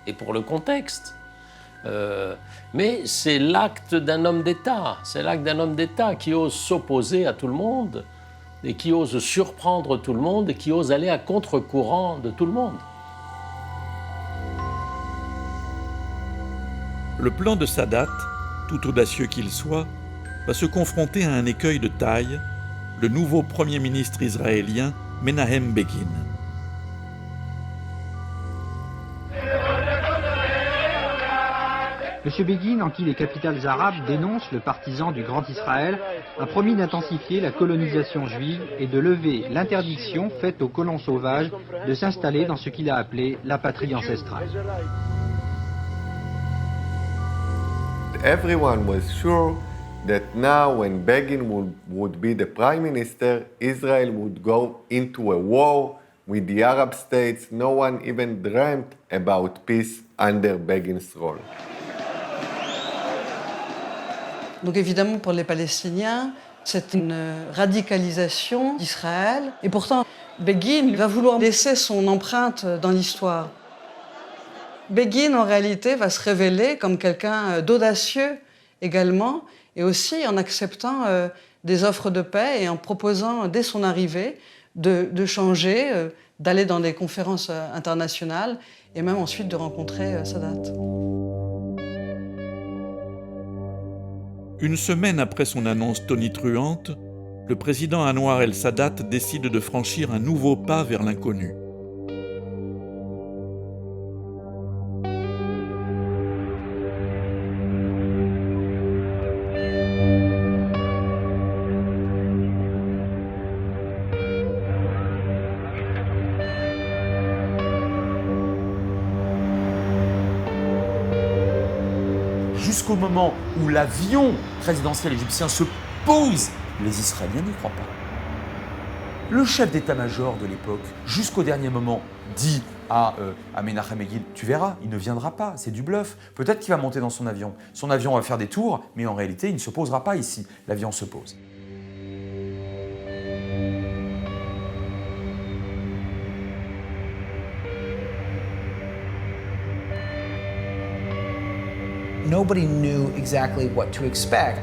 et pour le contexte. Mais c'est l'acte d'un homme d'État. C'est l'acte d'un homme d'État qui ose s'opposer à tout le monde et qui ose surprendre tout le monde et qui ose aller à contre-courant de tout le monde. Le plan de Sadat, tout audacieux qu'il soit, va se confronter à un écueil de taille, le nouveau Premier ministre israélien Menahem Begin. M. Begin, en qui les capitales arabes dénoncent le partisan du Grand Israël, a promis d'intensifier la colonisation juive et de lever l'interdiction faite aux colons sauvages de s'installer dans ce qu'il a appelé la patrie ancestrale. Everyone was sure that now when Begin would be the prime minister, Israel would go into a war with the Arab states. No one even dreamt about peace under Begin's rule. Donc évidemment, pour les Palestiniens, c'est une radicalisation d'Israël. Et pourtant, Begin va vouloir laisser son empreinte dans l'histoire. Begin, en réalité, va se révéler comme quelqu'un d'audacieux également, et aussi en acceptant des offres de paix et en proposant, dès son arrivée, de changer, d'aller dans des conférences internationales, et même ensuite de rencontrer Sadat. Une semaine après son annonce tonitruante, le président Anwar el-Sadat décide de franchir un nouveau pas vers l'inconnu. jusqu'au moment où l'avion présidentiel égyptien se pose, les Israéliens n'y croient pas. Le chef d'état-major de l'époque, jusqu'au dernier moment, dit à Menachem Begin, tu verras, il ne viendra pas, c'est du bluff. Peut-être qu'il va monter dans son avion. Son avion va faire des tours, mais en réalité, il ne se posera pas ici. L'avion se pose. Nobody knew exactly what to expect.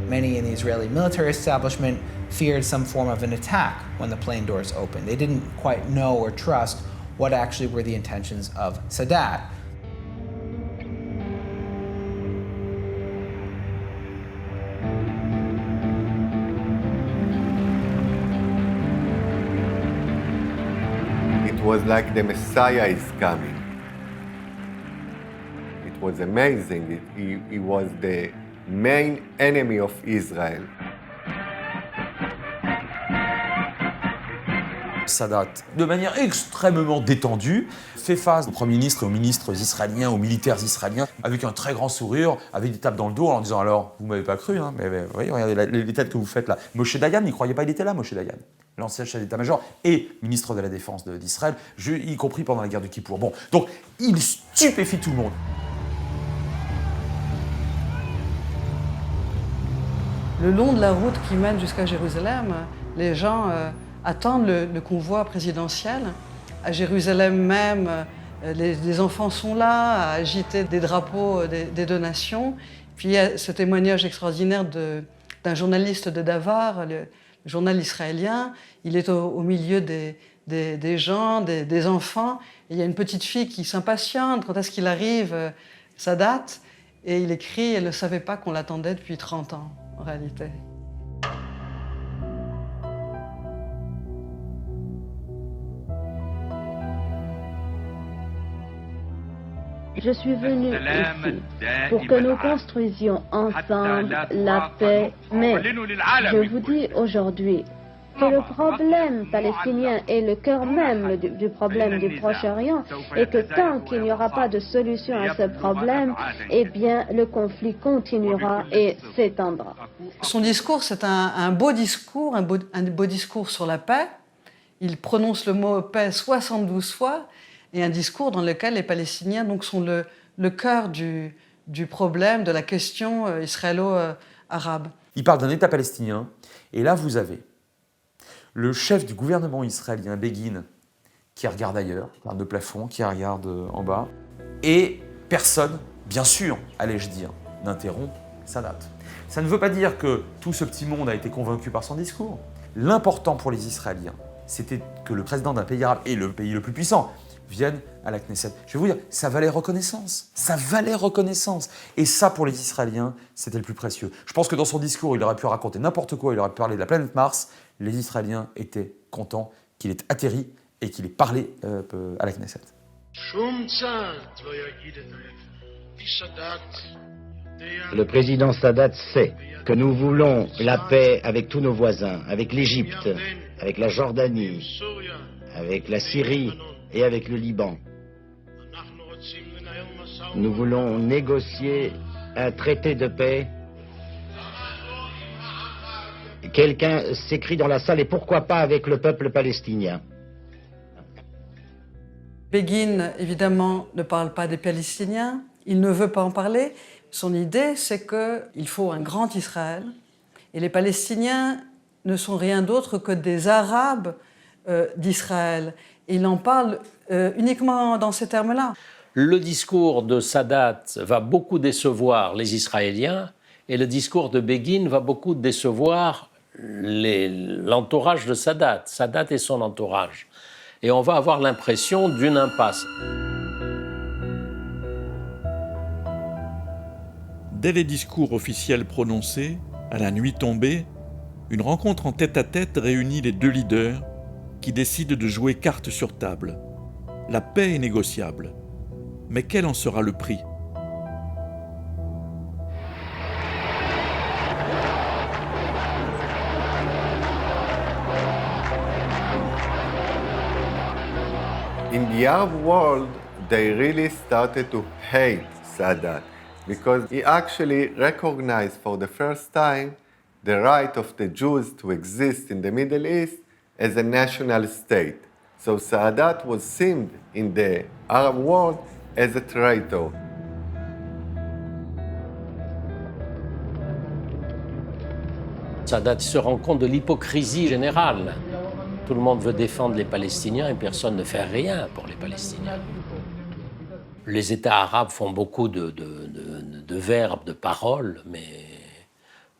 Many in the Israeli military establishment feared some form of an attack when the plane doors opened. They didn't quite know or trust what actually were the intentions of Sadat. It was like the Messiah is coming. It was amazing. He was the main enemy of Israel. Sadat, de manière extrêmement détendue, fait face au Premier ministre et aux ministres israéliens, aux militaires israéliens, avec un très grand sourire, avec des tapes dans le dos, en leur disant « Alors, vous m'avez pas cru, hein, mais voyez, regardez les têtes que vous faites là. » Moshe Dayan n'y croyait pas, il était là, Moshe Dayan, l'ancien chef d'état-major et ministre de la Défense d'Israël, y compris pendant la guerre du Kippour. Bon, donc, il stupéfie tout le monde. Le long de la route qui mène jusqu'à Jérusalem, les gens attendent le convoi présidentiel. À Jérusalem même, les enfants sont là à agiter des drapeaux des deux nations. Puis il y a ce témoignage extraordinaire d'un journaliste de Davar, le journal israélien. Il est au milieu des gens, des enfants. Et il y a une petite fille qui s'impatiente. Quand est-ce qu'il arrive, Sadat? Et il écrit, elle ne savait pas qu'on l'attendait depuis 30 ans, en réalité. Je suis venue ici pour que nous construisions ensemble la paix, mais je vous dis aujourd'hui que le problème palestinien est le cœur même du problème du Proche-Orient et que tant qu'il n'y aura pas de solution à ce problème, eh bien le conflit continuera et s'étendra. Son discours, c'est un beau discours, un beau discours sur la paix. Il prononce le mot paix 72 fois. Et un discours dans lequel les Palestiniens donc, sont le cœur du problème, de la question israélo-arabe. Il parle d'un État palestinien, et là vous avez le chef du gouvernement israélien, Begin, qui regarde ailleurs, qui regarde le plafond, qui regarde en bas, et personne, bien sûr, allais-je dire, n'interrompt Sadat. Ça ne veut pas dire que tout ce petit monde a été convaincu par son discours. L'important pour les Israéliens, c'était que le président d'un pays arabe, et le pays le plus puissant, viennent à la Knesset. Je vais vous dire, ça valait reconnaissance. Ça valait reconnaissance. Et ça, pour les Israéliens, c'était le plus précieux. Je pense que dans son discours, il aurait pu raconter n'importe quoi, il aurait pu parler de la planète Mars. Les Israéliens étaient contents qu'il ait atterri et qu'il ait parlé à la Knesset. Le président Sadat sait que nous voulons la paix avec tous nos voisins, avec l'Égypte, avec la Jordanie, avec la Syrie et avec le Liban. Nous voulons négocier un traité de paix. Quelqu'un s'écrie dans la salle, et pourquoi pas avec le peuple palestinien? Begin, évidemment, ne parle pas des Palestiniens. Il ne veut pas en parler. Son idée, c'est qu'il faut un grand Israël. Et les Palestiniens ne sont rien d'autre que des Arabes d'Israël. Et il en parle uniquement dans ces termes-là. Le discours de Sadat va beaucoup décevoir les Israéliens et le discours de Begin va beaucoup décevoir l'entourage de Sadat, Sadat et son entourage. Et on va avoir l'impression d'une impasse. Dès les discours officiels prononcés, à la nuit tombée, une rencontre en tête-à-tête réunit les deux leaders qui décident de jouer carte sur table. La paix est négociable. Mais quel en sera le prix ? In the Arab world, they really started to hate Sadat. because he actually recognized for the first time the right of the Jews to exist in the Middle East as a national state. So Sadat was seen in the Arab world as a traitor. Sadat se rend compte de l'hypocrisie générale. Tout le monde veut défendre les Palestiniens et personne ne fait rien pour les Palestiniens. Les États arabes font beaucoup de verbes, de paroles, mais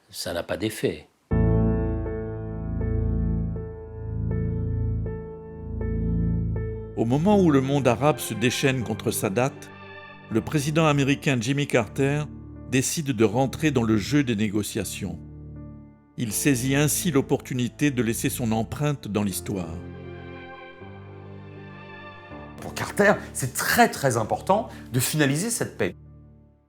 ça n'a pas d'effet. Au moment où le monde arabe se déchaîne contre Sadat, le président américain Jimmy Carter décide de rentrer dans le jeu des négociations. Il saisit ainsi l'opportunité de laisser son empreinte dans l'histoire. Pour Carter, c'est très très important de finaliser cette paix.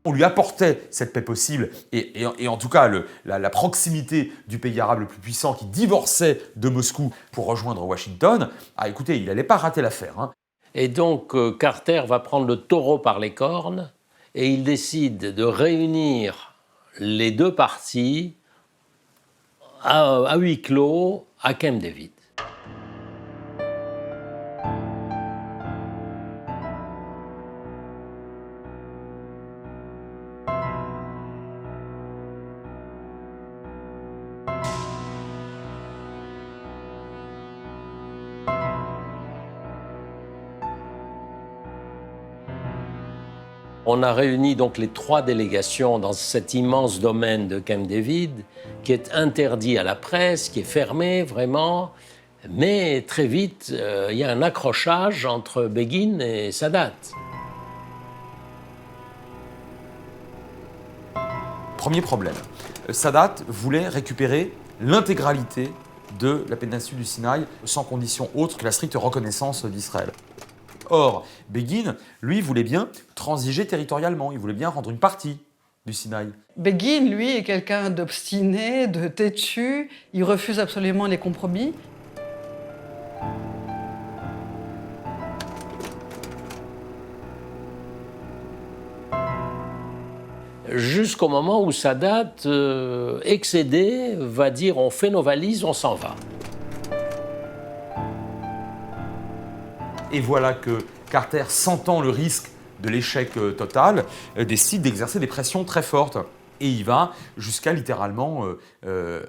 On lui apportait cette paix possible et en tout cas la proximité du pays arabe le plus puissant qui divorçait de Moscou pour rejoindre Washington. Ah écoutez, il n'allait pas rater l'affaire. Hein. Et donc Carter va prendre le taureau par les cornes et il décide de réunir les deux parties à huis clos à Camp David. On a réuni donc les 3 délégations dans cet immense domaine de Camp David, qui est interdit à la presse, qui est fermé vraiment. Mais très vite, il y a un accrochage entre Begin et Sadat. Premier problème, Sadat voulait récupérer l'intégralité de la péninsule du Sinaï sans condition autre que la stricte reconnaissance d'Israël. Or, Begin, lui, voulait bien transiger territorialement, il voulait bien rendre une partie du Sinaï. Begin, lui, est quelqu'un d'obstiné, de têtu, il refuse absolument les compromis. Jusqu'au moment où Sadat, excédé, va dire « on fait nos valises, on s'en va ». Et voilà que Carter, sentant le risque de l'échec total, décide d'exercer des pressions très fortes. Et il va jusqu'à littéralement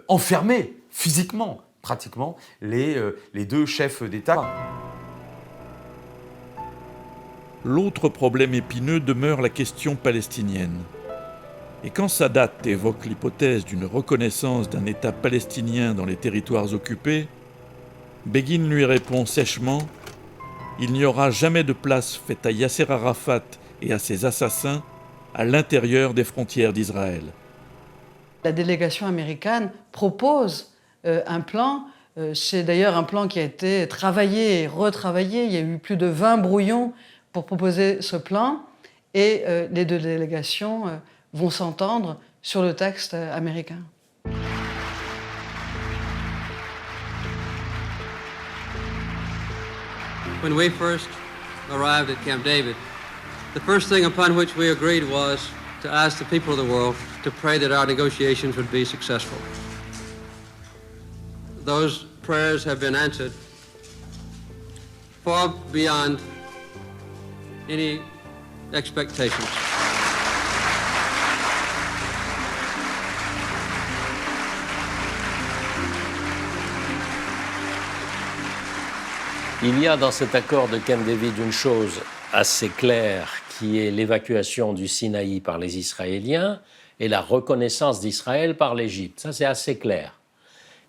enfermer physiquement, pratiquement, les 2 chefs d'État. L'autre problème épineux demeure la question palestinienne. Et quand Sadat évoque l'hypothèse d'une reconnaissance d'un État palestinien dans les territoires occupés, Begin lui répond sèchement: il n'y aura jamais de place faite à Yasser Arafat et à ses assassins à l'intérieur des frontières d'Israël. La délégation américaine propose un plan. C'est d'ailleurs un plan qui a été travaillé et retravaillé. Il y a eu plus de 20 brouillons pour proposer ce plan. Et les 2 délégations vont s'entendre sur le texte américain. When we first arrived at Camp David, the first thing upon which we agreed was to ask the people of the world to pray that our negotiations would be successful. Those prayers have been answered far beyond any expectations. Il y a dans cet accord de Camp David une chose assez claire qui est l'évacuation du Sinaï par les Israéliens et la reconnaissance d'Israël par l'Égypte. Ça, c'est assez clair.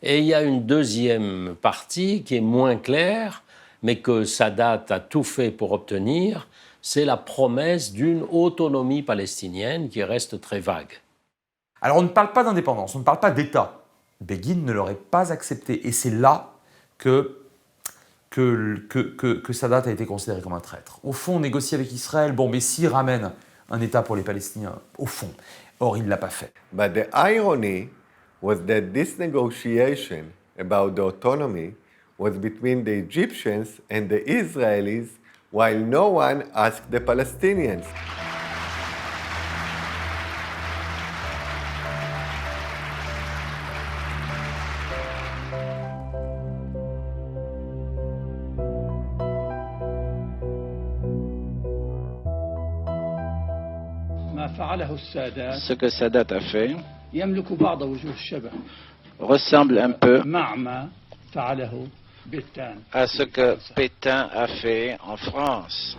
Et il y a une deuxième partie qui est moins claire, mais que Sadat a tout fait pour obtenir, c'est la promesse d'une autonomie palestinienne qui reste très vague. Alors on ne parle pas d'indépendance, on ne parle pas d'État. Begin ne l'aurait pas accepté. Et c'est là que Sadat a été considéré comme un traître. Au fond, négocier avec Israël, bon, mais s'il ramène un État pour les Palestiniens, au fond. Or, il ne l'a pas fait. But the irony was that this negotiation about the autonomy was between the Egyptians and the Israelis, while no one asked the Palestinians. Ce que Sadat a fait ressemble un peu à ce que Pétain a fait en France.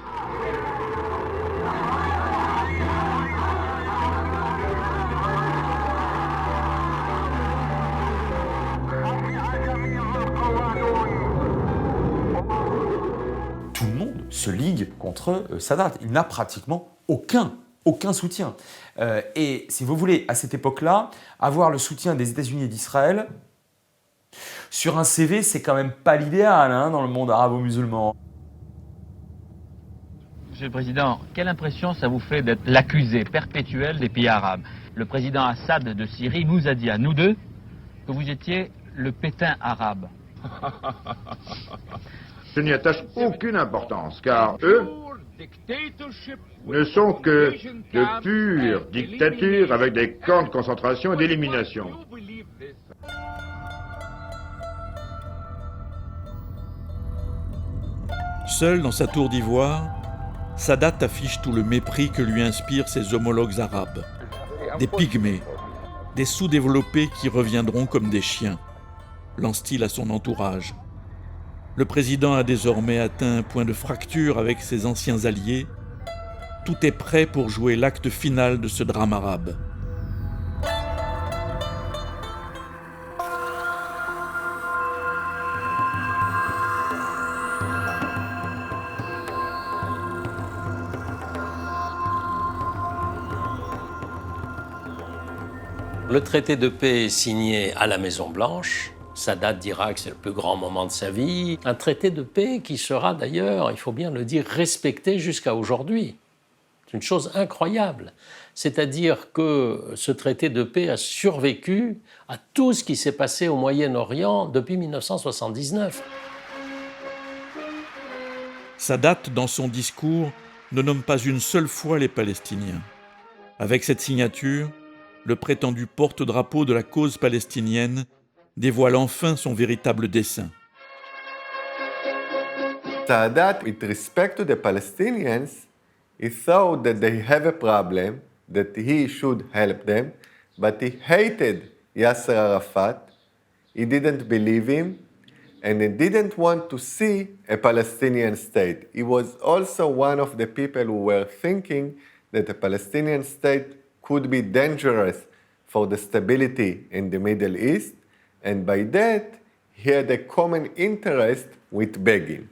Tout le monde se ligue contre Sadat. Il n'a pratiquement aucun soutien. Et si vous voulez, à cette époque-là, avoir le soutien des États-Unis et d'Israël, sur un CV, c'est quand même pas l'idéal dans le monde arabo-musulman. Monsieur le Président, quelle impression ça vous fait d'être l'accusé perpétuel des pays arabes? Le président Assad de Syrie nous a dit à nous deux que vous étiez le Pétain arabe. Je n'y attache aucune importance, car eux ne sont que de pures dictatures avec des camps de concentration et d'élimination. Seul dans sa tour d'ivoire, Sadat affiche tout le mépris que lui inspirent ses homologues arabes. Des pygmées, des sous-développés qui reviendront comme des chiens, lance-t-il à son entourage. Le président a désormais atteint un point de fracture avec ses anciens alliés. Tout est prêt pour jouer l'acte final de ce drame arabe. Le traité de paix est signé à la Maison-Blanche. Sadat dira que c'est le plus grand moment de sa vie. Un traité de paix qui sera d'ailleurs, il faut bien le dire, respecté jusqu'à aujourd'hui. C'est une chose incroyable. C'est-à-dire que ce traité de paix a survécu à tout ce qui s'est passé au Moyen-Orient depuis 1979. Sadat, dans son discours, ne nomme pas une seule fois les Palestiniens. Avec cette signature, le prétendu porte-drapeau de la cause palestinienne dévoile enfin son véritable dessein. Sadat, with respect to the Palestinians, he thought that they have a problem, that he should help them, but he hated Yasser Arafat, he didn't believe him, and he didn't want to see a Palestinian state. He was also one of the people who were thinking that a Palestinian state could be dangerous for the stability in the Middle East, and by that, he had a common interest with Begin.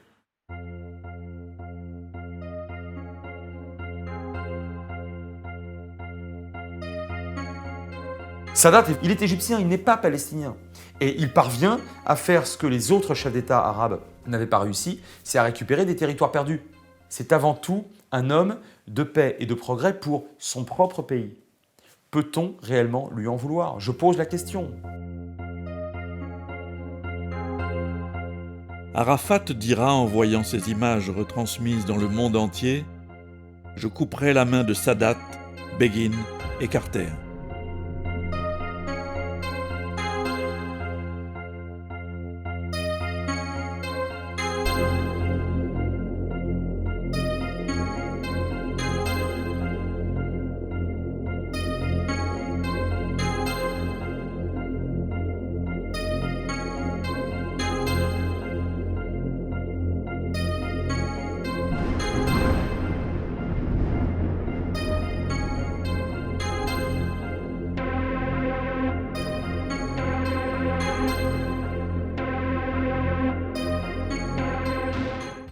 Sadat, il est égyptien, il n'est pas palestinien. Et il parvient à faire ce que les autres chefs d'État arabes n'avaient pas réussi, c'est à récupérer des territoires perdus. C'est avant tout un homme de paix et de progrès pour son propre pays. Peut-on réellement lui en vouloir? Je pose la question. Arafat dira en voyant ces images retransmises dans le monde entier « Je couperai la main de Sadat, Begin et Carter ».